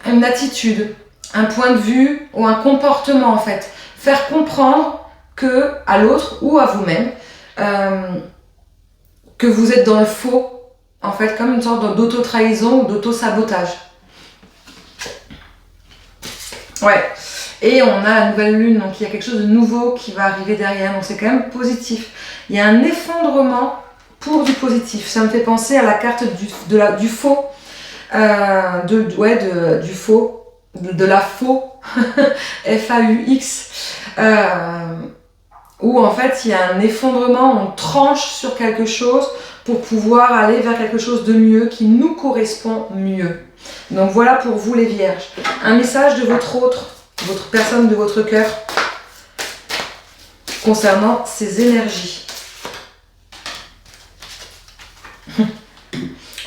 une attitude, un point de vue ou un comportement, en fait. Faire comprendre que à l'autre ou à vous-même, que vous êtes dans le faux, en fait, comme une sorte d'auto-trahison ou d'auto-sabotage. Ouais. Et on a la nouvelle lune, donc il y a quelque chose de nouveau qui va arriver derrière, donc c'est quand même positif. Il y a un effondrement pour du positif. Ça me fait penser à la carte du faux, du faux, de la faux, F-A-U-X, où en fait il y a un effondrement, on tranche sur quelque chose pour pouvoir aller vers quelque chose de mieux, qui nous correspond mieux. Donc voilà pour vous les vierges. Un message de votre personne de votre cœur concernant ces énergies.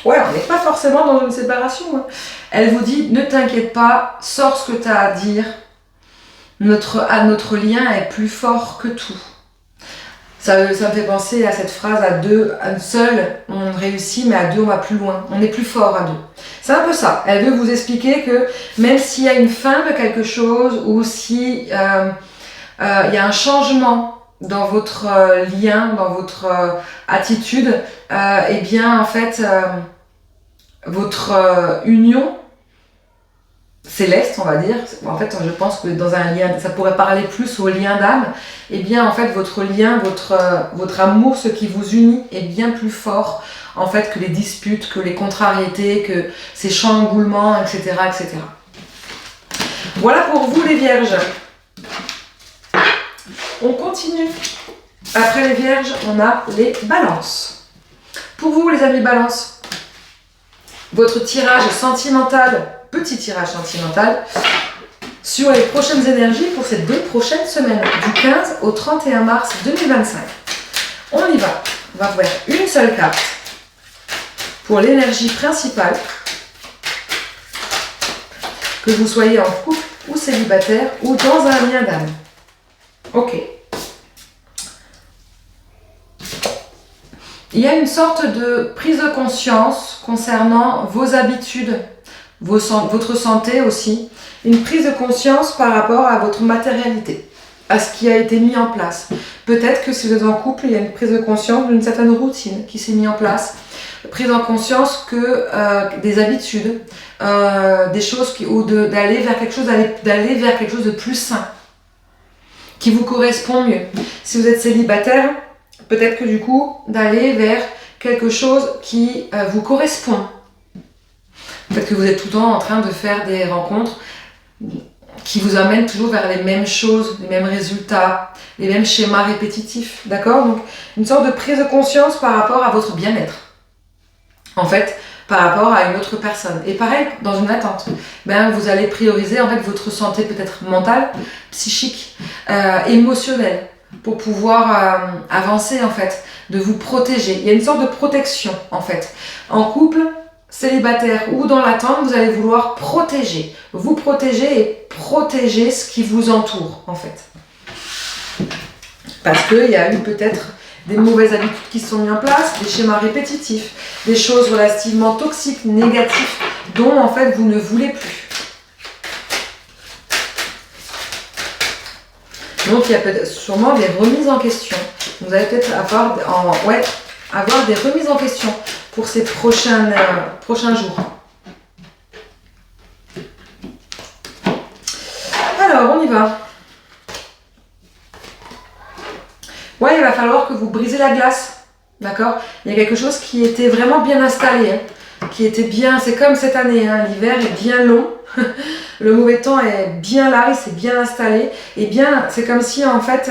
Ouais, on n'est pas forcément dans une séparation. Hein. Elle vous dit, ne t'inquiète pas, sors ce que tu as à dire. Notre lien est plus fort que tout. Ça me fait penser à cette phrase, à deux, à seul on réussit, mais à deux on va plus loin. On est plus fort à deux. C'est un peu ça. Elle veut vous expliquer que même s'il y a une fin de quelque chose, ou si il y a un changement dans votre lien, dans votre attitude, eh bien en fait, votre union céleste, on va dire, en fait je pense que dans un lien, ça pourrait parler plus au lien d'âme, et bien en fait votre lien, votre amour, ce qui vous unit est bien plus fort en fait que les disputes, que les contrariétés, que ces chamboulements, etc., etc. Voilà pour vous les vierges. On continue. Après les vierges, on a les balances. Pour vous les amis balances, votre tirage sentimental, petit tirage sentimental, sur les prochaines énergies pour ces 2 prochaines semaines, du 15 au 31 mars 2025. On y va. On va voir une seule carte pour l'énergie principale, que vous soyez en couple ou célibataire ou dans un lien d'âme. Ok. Il y a une sorte de prise de conscience concernant vos habitudes, votre santé aussi. Une prise de conscience par rapport à votre matérialité, à ce qui a été mis en place. Peut-être que si vous êtes en couple, il y a une prise de conscience d'une certaine routine qui s'est mise en place. Prise en conscience que des habitudes, des choses d'aller vers quelque chose, d'aller vers quelque chose de plus sain, qui vous correspond mieux. Si vous êtes célibataire, peut-être que du coup, d'aller vers quelque chose qui vous correspond. Peut-être que vous êtes tout le temps en train de faire des rencontres qui vous amènent toujours vers les mêmes choses, les mêmes résultats, les mêmes schémas répétitifs. D'accord? Donc, une sorte de prise de conscience par rapport à votre bien-être. En fait, par rapport à une autre personne. Et pareil, dans une attente, vous allez prioriser en fait votre santé peut-être mentale, psychique, émotionnelle, pour pouvoir avancer en fait, de vous protéger. Il y a une sorte de protection en fait. En couple, célibataire ou dans l'attente, vous allez vouloir protéger. Vous protéger et protéger ce qui vous entoure en fait. Parce qu'il y a eu peut-être des mauvaises habitudes qui se sont mises en place, des schémas répétitifs, des choses relativement toxiques, négatives, dont en fait vous ne voulez plus. Donc il y a peut-être sûrement des remises en question. Vous allez peut-être avoir des remises en question pour ces prochains jours. Alors on y va. Ouais, il va falloir que vous brisez la glace, d'accord? Il y a quelque chose qui était vraiment bien installé, qui était bien, c'est comme cette année, l'hiver est bien long, le mauvais temps est bien là, il s'est bien installé, et bien, c'est comme si en fait,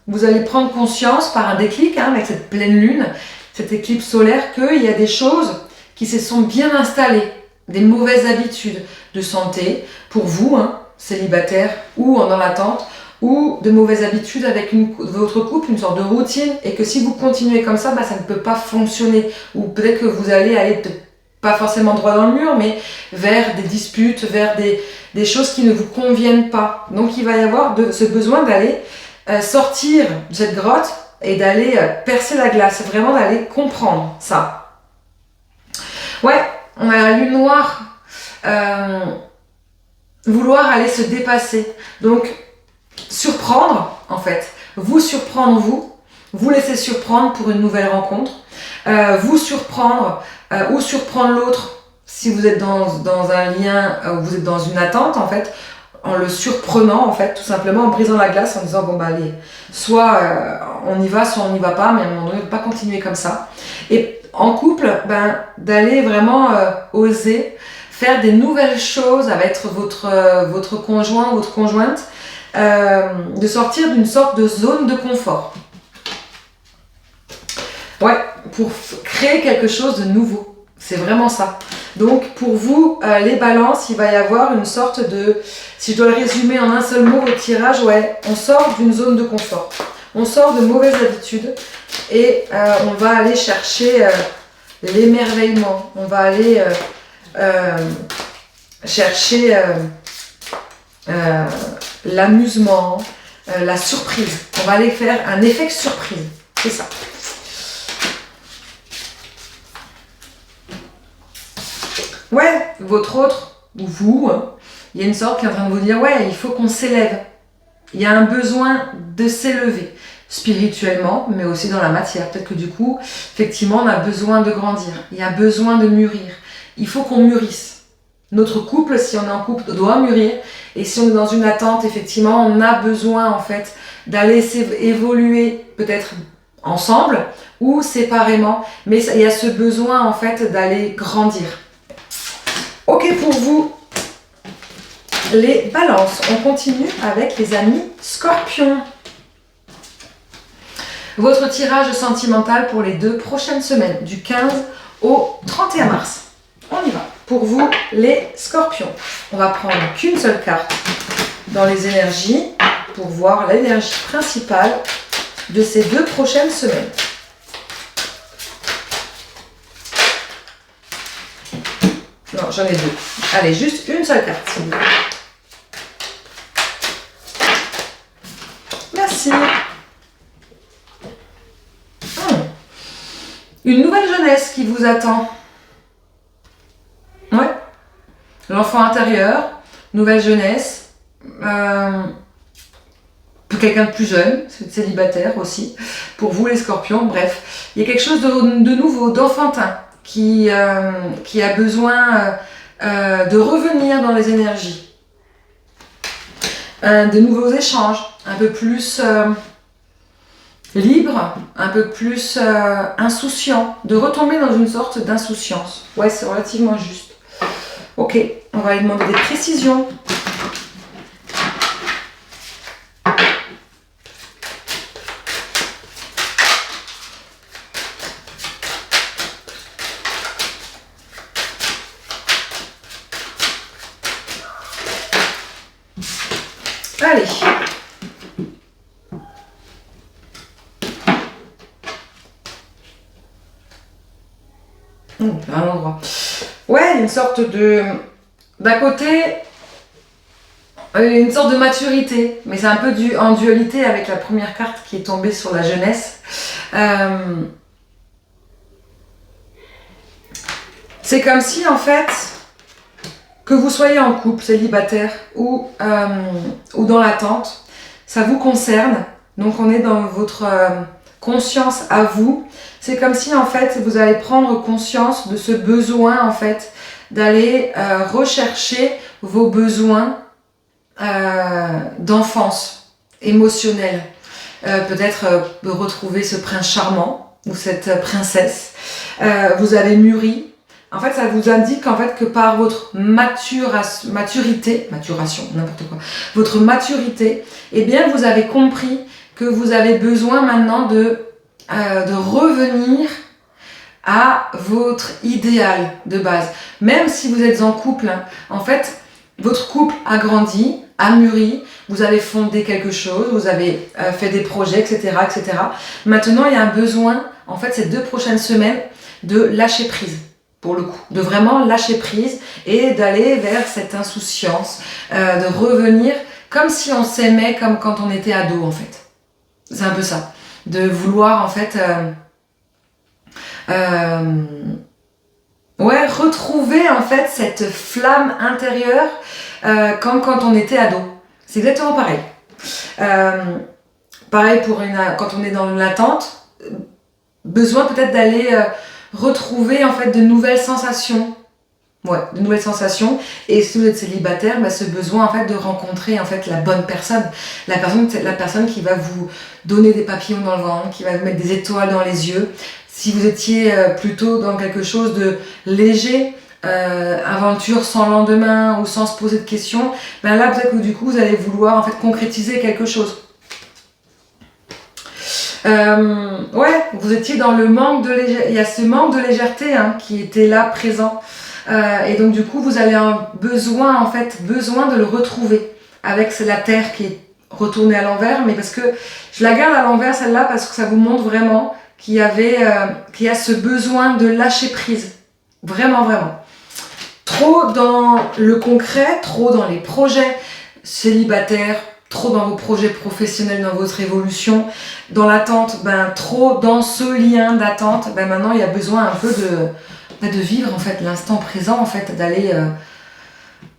vous allez prendre conscience par un déclic, avec cette pleine lune, cette éclipse solaire, qu'il y a des choses qui se sont bien installées, des mauvaises habitudes de santé, pour vous, célibataire ou dans l'attente, ou de mauvaises habitudes avec votre couple, une sorte de routine, et que si vous continuez comme ça, ça ne peut pas fonctionner. Ou peut-être que vous allez aller, pas forcément droit dans le mur, mais vers des disputes, vers des choses qui ne vous conviennent pas. Donc il va y avoir ce besoin d'aller sortir de cette grotte et d'aller percer la glace, vraiment d'aller comprendre ça. Ouais, on a la lune noire, vouloir aller se dépasser. Donc, surprendre en fait, vous surprendre vous laisser surprendre pour une nouvelle rencontre, vous surprendre ou surprendre l'autre si vous êtes dans un lien ou vous êtes dans une attente en fait, en le surprenant en fait, tout simplement en brisant la glace en disant bon allez, soit on y va, soit on n'y va pas, mais à un moment donné, ne pas continuer comme ça. Et en couple, d'aller vraiment oser faire des nouvelles choses avec votre conjoint ou votre conjointe, de sortir d'une sorte de zone de confort. Ouais, pour créer quelque chose de nouveau. C'est vraiment ça. Donc pour vous, les balances, il va y avoir une sorte de... Si je dois le résumer en un seul mot, votre tirage, on sort d'une zone de confort. On sort de mauvaises habitudes et on va aller chercher l'émerveillement. On va aller chercher... l'amusement, la surprise. On va aller faire un effet surprise. C'est ça. Ouais, votre autre, ou vous, il y a une sorte qui est en train de vous dire, il faut qu'on s'élève. Il y a un besoin de s'élever, spirituellement, mais aussi dans la matière. Peut-être que du coup, effectivement, on a besoin de grandir. Il y a besoin de mûrir. Il faut qu'on mûrisse. Notre couple, si on est en couple, doit mûrir. Et si on est dans une attente, effectivement, on a besoin en fait d'aller évoluer peut-être ensemble ou séparément. Mais il y a ce besoin en fait d'aller grandir. Ok pour vous, les balances. On continue avec les amis scorpions. Votre tirage sentimental pour les 2 prochaines semaines, du 15 au 31 mars. On y va. Pour vous, les scorpions, on va prendre qu'une seule carte dans les énergies pour voir l'énergie principale de ces 2 prochaines semaines. Non, j'en ai 2. Allez, juste une seule carte, s'il vous plaît. ici. Une nouvelle jeunesse qui vous attend. Ouais. L'enfant intérieur, nouvelle jeunesse. Quelqu'un de plus jeune, célibataire aussi. Pour vous les scorpions, bref. Il y a quelque chose de nouveau, d'enfantin, qui a besoin de revenir dans les énergies. De nouveaux échanges, un peu plus libre, un peu plus insouciant, de retomber dans une sorte d'insouciance. Ouais, c'est relativement juste. Ok, on va lui demander des précisions. Allez. À un endroit. Ouais, une sorte de... D'un côté, une sorte de maturité, mais c'est un peu en dualité avec la première carte qui est tombée sur la jeunesse. C'est comme si, en fait, que vous soyez en couple, célibataire ou dans l'attente, ça vous concerne. Donc on est dans votre conscience à vous. C'est comme si en fait vous allez prendre conscience de ce besoin en fait d'aller rechercher vos besoins d'enfance émotionnelle. Peut-être retrouver ce prince charmant ou cette princesse. Vous avez mûri. En fait, ça vous indique en fait que par votre maturité, votre maturité, eh bien, vous avez compris que vous avez besoin maintenant de revenir à votre idéal de base. Même si vous êtes en couple, hein, en fait, votre couple a grandi, a mûri, vous avez fondé quelque chose, vous avez fait des projets, etc., etc. Maintenant, il y a un besoin, en fait, ces 2 prochaines semaines, de lâcher prise. Pour le coup, de vraiment lâcher prise et d'aller vers cette insouciance, de revenir comme si on s'aimait comme quand on était ado en fait. C'est un peu ça, de vouloir en fait retrouver en fait cette flamme intérieure quand on était ado. C'est exactement pareil. Pareil pour quand on est dans l'attente, besoin peut-être d'aller retrouver en fait de nouvelles sensations. Ouais, de nouvelles sensations. Et si vous êtes célibataire, ce besoin en fait de rencontrer en fait la bonne personne. La personne qui va vous donner des papillons dans le ventre, qui va vous mettre des étoiles dans les yeux. Si vous étiez plutôt dans quelque chose de léger, aventure sans lendemain ou sans se poser de questions, là peut-être que du coup vous allez vouloir en fait concrétiser quelque chose. Vous étiez dans le manque de légèreté. Il y a ce manque de légèreté qui était là présent. Et donc du coup, vous avez besoin de le retrouver avec la terre qui est retournée à l'envers. Mais parce que je la garde à l'envers celle-là parce que ça vous montre vraiment qu'il y a ce besoin de lâcher prise. Vraiment, vraiment. Trop dans le concret, trop dans les projets célibataires, trop dans vos projets professionnels, dans votre évolution, dans l'attente, trop dans ce lien d'attente, maintenant il y a besoin un peu de vivre en fait l'instant présent, en fait, d'aller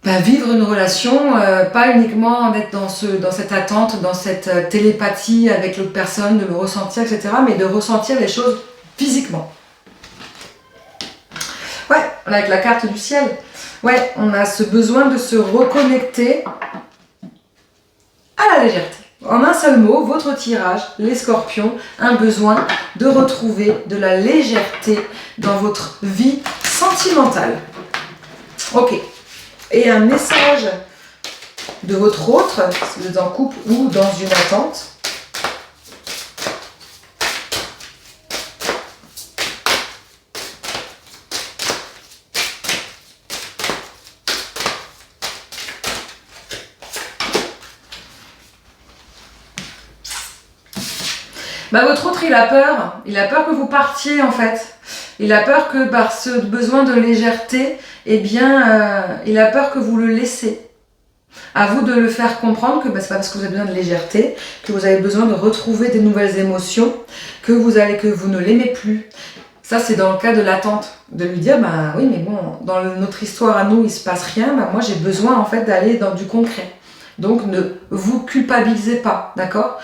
vivre une relation, pas uniquement d'être dans cette attente, dans cette télépathie avec l'autre personne, de le ressentir, etc., mais de ressentir les choses physiquement. Ouais, avec la carte du ciel, ouais, on a ce besoin de se reconnecter à la légèreté. En un seul mot, votre tirage, les scorpions, un besoin de retrouver de la légèreté dans votre vie sentimentale. Ok. Et un message de votre autre, si vous êtes en couple ou dans une attente. Votre autre, il a peur que vous partiez en fait. Il a peur que par ce besoin de légèreté, il a peur que vous le laissez. À vous de le faire comprendre que c'est pas parce que vous avez besoin de légèreté, que vous avez besoin de retrouver des nouvelles émotions, que vous ne l'aimez plus. Ça, c'est dans le cas de l'attente. De lui dire, bah oui, mais bon, dans notre histoire à nous, il se passe rien, bah moi j'ai besoin en fait d'aller dans du concret. Donc ne vous culpabilisez pas, d'accord.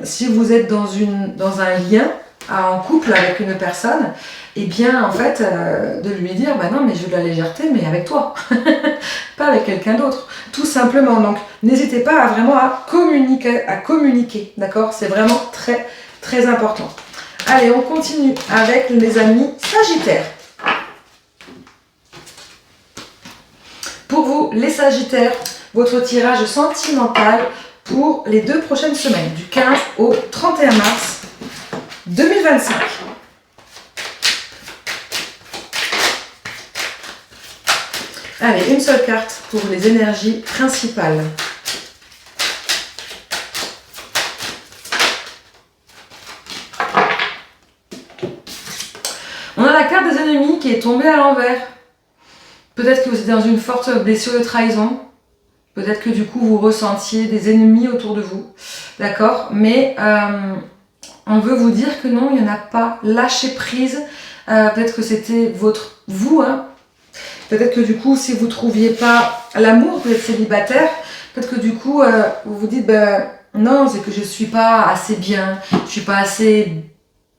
Si vous êtes dans un lien en couple avec une personne, eh bien en fait de lui dire bah non mais je veux de la légèreté mais avec toi, pas avec quelqu'un d'autre, tout simplement. Donc n'hésitez pas à communiquer, d'accord. C'est vraiment très très important. Allez, on continue avec les amis Sagittaires. Pour vous, les Sagittaires, votre tirage sentimental pour les 2 prochaines semaines, du 15 au 31 mars 2025. Allez, une seule carte pour les énergies principales. On a la carte des ennemis qui est tombée à l'envers. Peut-être que vous êtes dans une forte blessure de trahison. Peut-être que du coup vous ressentiez des ennemis autour de vous. D'accord. Mais on veut vous dire que non, il n'y en a pas. Lâchez prise. Peut-être que c'était vous. Hein. Peut-être que du coup, si vous ne trouviez pas l'amour, vous êtes célibataire. Peut-être que du coup, vous vous dites, non, c'est que je ne suis pas assez bien. Je ne suis pas assez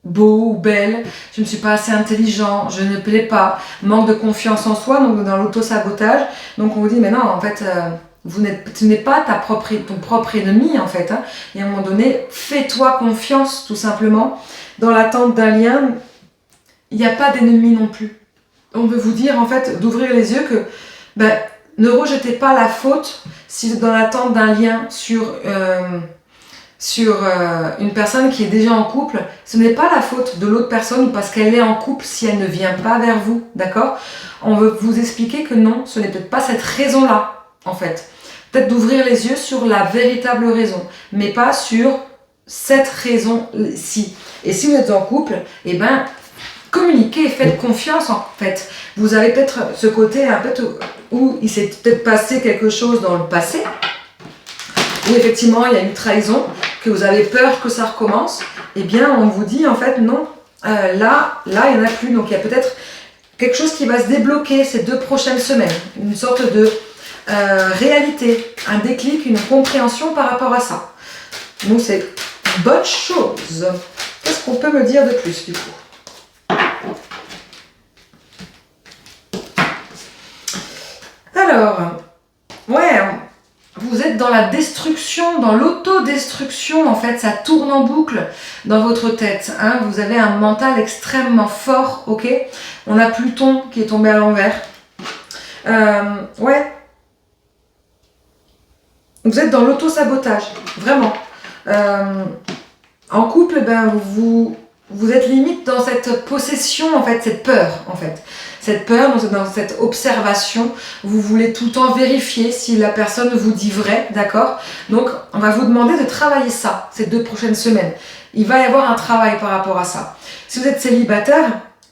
beau ou belle, je ne suis pas assez intelligent, je ne plais pas, manque de confiance en soi, donc dans l'auto-sabotage. Donc on vous dit mais non, en fait tu n'es pas ton propre ennemi en fait, hein. Et à un moment donné, fais-toi confiance tout simplement. Dans l'attente d'un lien, il n'y a pas d'ennemi non plus. On veut vous dire en fait d'ouvrir les yeux que ne rejetez pas la faute si vous êtes dans l'attente d'un lien sur une personne qui est déjà en couple. Ce n'est pas la faute de l'autre personne ou parce qu'elle est en couple si elle ne vient pas vers vous, d'accord. On veut vous expliquer que non, ce n'est peut-être pas cette raison-là, en fait. Peut-être d'ouvrir les yeux sur la véritable raison, mais pas sur cette raison-ci. Et si vous êtes en couple, communiquez, faites confiance, en fait. Vous avez peut-être ce côté un peu où il s'est peut-être passé quelque chose dans le passé, où effectivement il y a une trahison, que vous avez peur que ça recommence, eh bien on vous dit en fait non, là il n'y en a plus. Donc il y a peut-être quelque chose qui va se débloquer ces 2 prochaines semaines, une sorte de réalité, un déclic, une compréhension par rapport à ça. Donc c'est une bonne chose. Qu'est-ce qu'on peut me dire de plus du coup? Alors, ouais, vous êtes dans la destruction, dans l'autodestruction, en fait, ça tourne en boucle dans votre tête. Hein. Vous avez un mental extrêmement fort, ok. On a Pluton qui est tombé à l'envers. Ouais. Vous êtes dans l'auto-sabotage, vraiment. En couple, vous êtes limite dans cette possession, en fait, cette peur, en fait. Cette peur, dans cette observation, vous voulez tout le temps vérifier si la personne vous dit vrai, d'accord? Donc, on va vous demander de travailler ça, ces 2 prochaines semaines. Il va y avoir un travail par rapport à ça. Si vous êtes célibataire,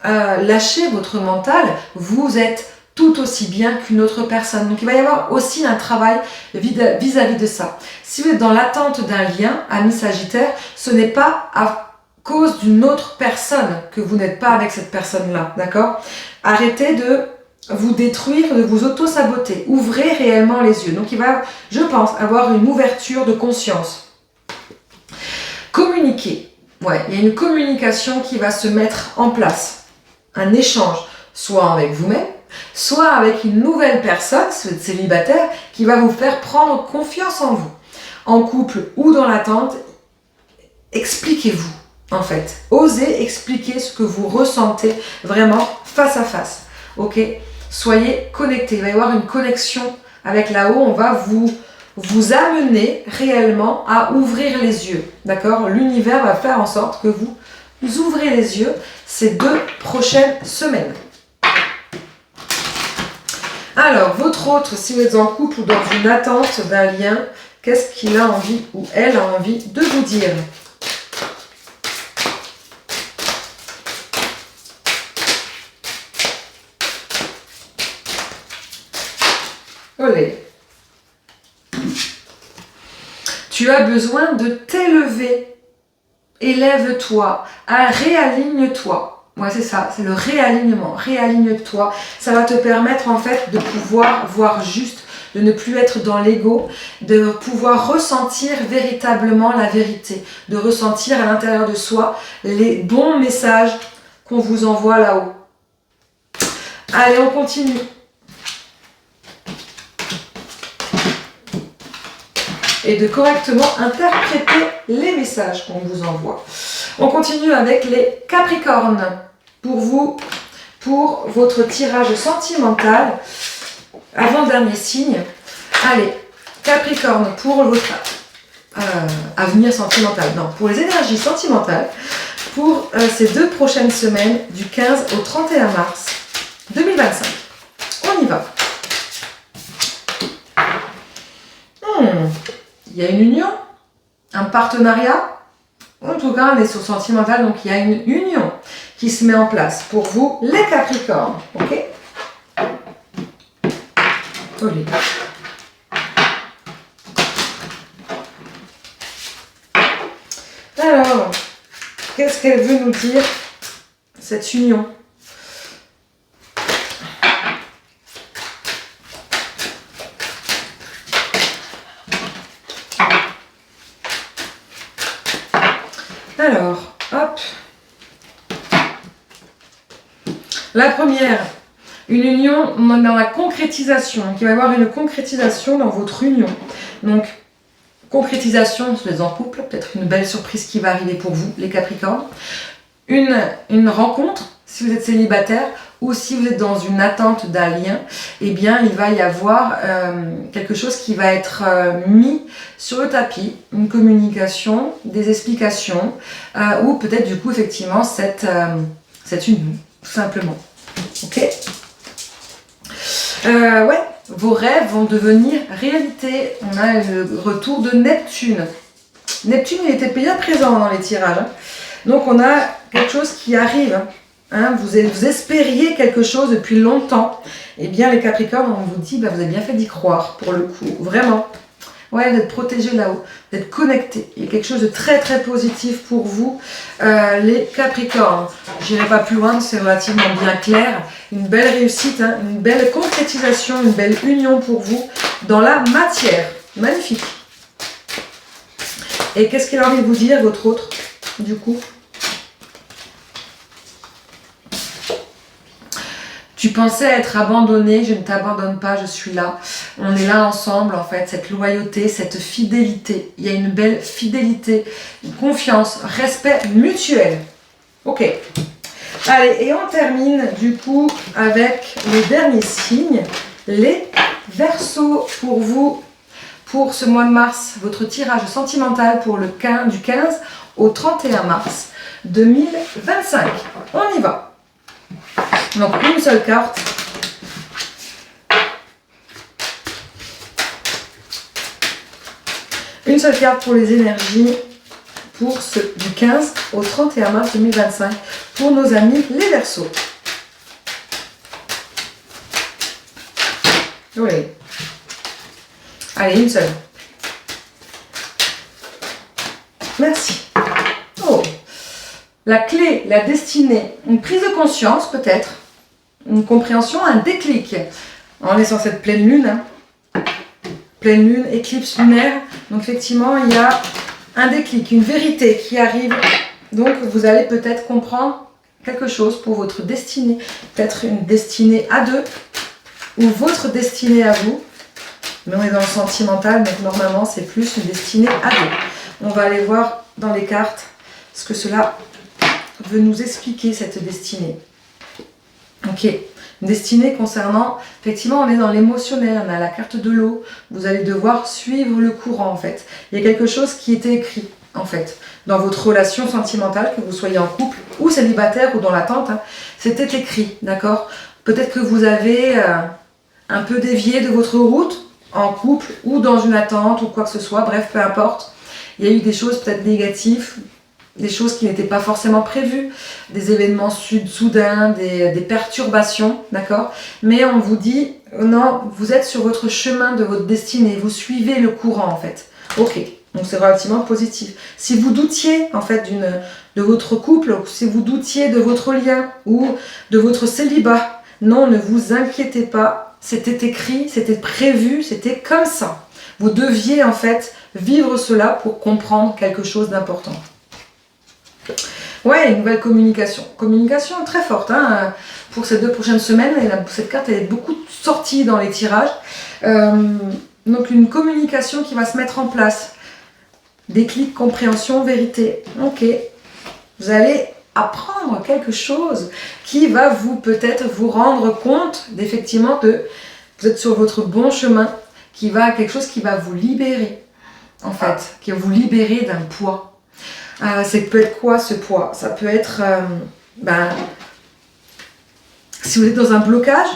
lâchez votre mental, vous êtes tout aussi bien qu'une autre personne. Donc, il va y avoir aussi un travail vis-à-vis de ça. Si vous êtes dans l'attente d'un lien, ami Sagittaire, ce n'est pas à cause d'une autre personne que vous n'êtes pas avec cette personne-là, d'accord? Arrêtez de vous détruire, de vous auto-saboter. Ouvrez réellement les yeux. Donc il va, je pense, avoir une ouverture de conscience. Communiquer. Ouais, il y a une communication qui va se mettre en place. Un échange, soit avec vous-même, soit avec une nouvelle personne, si vous êtes célibataire, qui va vous faire prendre confiance en vous. En couple ou dans l'attente, expliquez-vous. En fait, osez expliquer ce que vous ressentez vraiment face à face. Ok, soyez connectés. Il va y avoir une connexion avec là-haut. On va vous amener réellement à ouvrir les yeux. D'accord? L'univers va faire en sorte que vous ouvrez les yeux ces 2 prochaines semaines. Alors, votre autre, si vous êtes en couple ou dans une attente d'un lien, qu'est-ce qu'il a envie ou elle a envie de vous dire? Olé. Tu as besoin de t'élever. Élève-toi, réaligne-toi. Ouais, c'est ça, c'est le réalignement. Réaligne-toi. Ça va te permettre en fait de pouvoir voir juste, de ne plus être dans l'ego, de pouvoir ressentir véritablement la vérité, de ressentir à l'intérieur de soi les bons messages qu'on vous envoie là-haut. Allez, on continue. Et de correctement interpréter les messages qu'on vous envoie. On continue avec les Capricornes. Pour vous, pour votre tirage sentimental, avant-dernier signe. Allez, Capricorne, pour votre avenir sentimental. Non, pour les énergies sentimentales, pour ces 2 prochaines semaines, du 15 au 31 mars 2025. On y va. Il y a une union, un partenariat. En tout cas, on est sur sentimental, donc il y a une union qui se met en place pour vous, les Capricornes. Ok? Olé. Alors, qu'est-ce qu'elle veut nous dire, cette union? Alors, hop. La première, une union dans la concrétisation. Donc, il va y avoir une concrétisation dans votre union. Donc, concrétisation, si vous êtes en couple, peut-être une belle surprise qui va arriver pour vous, les Capricornes. Une rencontre, si vous êtes célibataire, ou si vous êtes dans une attente d'un lien, eh bien, il va y avoir quelque chose qui va être mis sur le tapis, une communication, des explications, ou peut-être du coup, effectivement, cette union, tout simplement. Ok? Ouais, vos rêves vont devenir réalité. On a le retour de Neptune. Neptune, il était bien présent dans les tirages. Hein. Donc, on a quelque chose qui arrive. Hein, vous espériez quelque chose depuis longtemps. Eh bien, les Capricornes, on vous dit, bah, vous avez bien fait d'y croire, pour le coup. Vraiment. Ouais, d'être protégé là-haut, d'être connecté. Il y a quelque chose de très, très positif pour vous, les Capricornes. Je n'irai pas plus loin, c'est relativement bien clair. Une belle réussite, hein, une belle concrétisation, une belle union pour vous dans la matière. Magnifique. Et qu'est-ce qu'elle a envie de vous dire, votre autre, du coup ? Tu pensais être abandonné, je ne t'abandonne pas, je suis là. On est là ensemble, en fait, cette loyauté, cette fidélité. Il y a une belle fidélité, une confiance, respect mutuel. Ok. Allez, et on termine, du coup, avec le dernier signe, les Verseaux. Pour vous, pour ce mois de mars, votre tirage sentimental pour du 15 au 31 mars 2025. On y va. Donc, une seule carte. Une seule carte pour les énergies pour du 15 au 31 mars 2025 pour nos amis les Verseaux. Oui. Allez, une seule. Merci. Oh. La clé, la destinée, une prise de conscience peut-être, une compréhension, un déclic. On est sur cette pleine lune, hein. Pleine lune, éclipse lunaire. Donc effectivement, il y a un déclic, une vérité qui arrive. Donc vous allez peut-être comprendre quelque chose pour votre destinée. Peut-être une destinée à deux ou votre destinée à vous. Mais on est dans le sentimental, donc normalement c'est plus une destinée à deux. On va aller voir dans les cartes ce que cela veut nous expliquer, cette destinée. Ok, une destinée concernant, effectivement on est dans l'émotionnel, on a la carte de l'eau, vous allez devoir suivre le courant en fait. Il y a quelque chose qui était écrit en fait, dans votre relation sentimentale, que vous soyez en couple ou célibataire ou dans l'attente, hein, c'était écrit, d'accord? Peut-être que vous avez un peu dévié de votre route, en couple ou dans une attente ou quoi que ce soit, bref, peu importe. Il y a eu des choses peut-être négatives, des choses qui n'étaient pas forcément prévues, des événements soudains, des perturbations, d'accord? Mais on vous dit, non, vous êtes sur votre chemin de votre destinée, vous suivez le courant en fait. Ok, Donc c'est relativement positif. Si vous doutiez en fait de votre couple, si vous doutiez de votre lien ou de votre célibat, non, ne vous inquiétez pas. C'était écrit, c'était prévu, c'était comme ça. Vous deviez en fait vivre cela pour comprendre quelque chose d'important. Ouais, une nouvelle communication. Communication très forte hein, pour ces 2 prochaines semaines. Cette carte elle est beaucoup sortie dans les tirages. Donc une communication qui va se mettre en place. Déclic, compréhension, vérité. Ok. Vous allez apprendre quelque chose qui va peut-être vous rendre compte d'effectivement vous êtes sur votre bon chemin, quelque chose qui va vous libérer, en fait, qui va vous libérer d'un poids. Ça peut être quoi ce poids? Ça peut être, si vous êtes dans un blocage,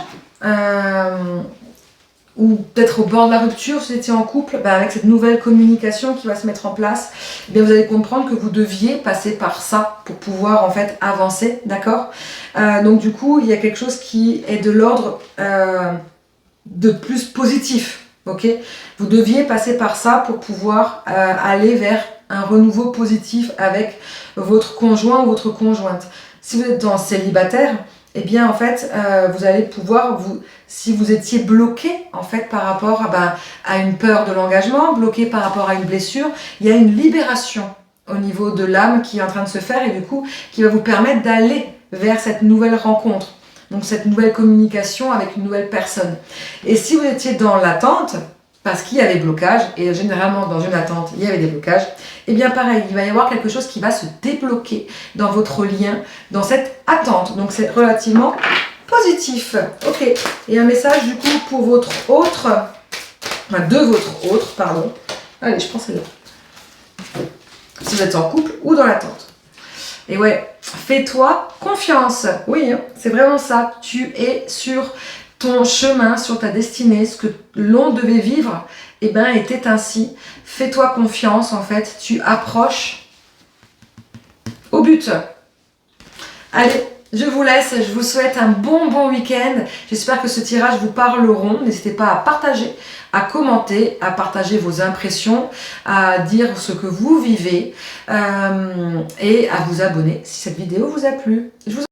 ou peut-être au bord de la rupture, si vous étiez en couple, avec cette nouvelle communication qui va se mettre en place, eh bien vous allez comprendre que vous deviez passer par ça pour pouvoir en fait avancer, d'accord? Donc du coup, il y a quelque chose qui est de l'ordre de plus positif, ok? Vous deviez passer par ça pour pouvoir aller vers un renouveau positif avec votre conjoint ou votre conjointe. Si vous êtes en célibataire, eh bien en fait, vous allez pouvoir, si vous étiez bloqué en fait par rapport à une peur de l'engagement, bloqué par rapport à une blessure, il y a une libération au niveau de l'âme qui est en train de se faire et du coup qui va vous permettre d'aller vers cette nouvelle rencontre, donc cette nouvelle communication avec une nouvelle personne. Et si vous étiez dans l'attente, parce qu'il y avait blocage, et généralement dans une attente, il y avait des blocages, et bien pareil, il va y avoir quelque chose qui va se débloquer dans votre lien, dans cette attente. Donc c'est relativement positif. Ok, et un message du coup pour votre autre, de votre autre, pardon. Allez, je prends celle-là. Si vous êtes en couple ou dans l'attente. Et ouais, fais-toi confiance. Oui, c'est vraiment ça. Tu es sur ton chemin, sur ta destinée, ce que l'on devait vivre, était ainsi. Fais-toi confiance, en fait. Tu approches au but. Allez, je vous laisse. Je vous souhaite un bon week-end. J'espère que ce tirage vous parleront. N'hésitez pas à partager, à commenter, à partager vos impressions, à dire ce que vous vivez et à vous abonner si cette vidéo vous a plu. Je vous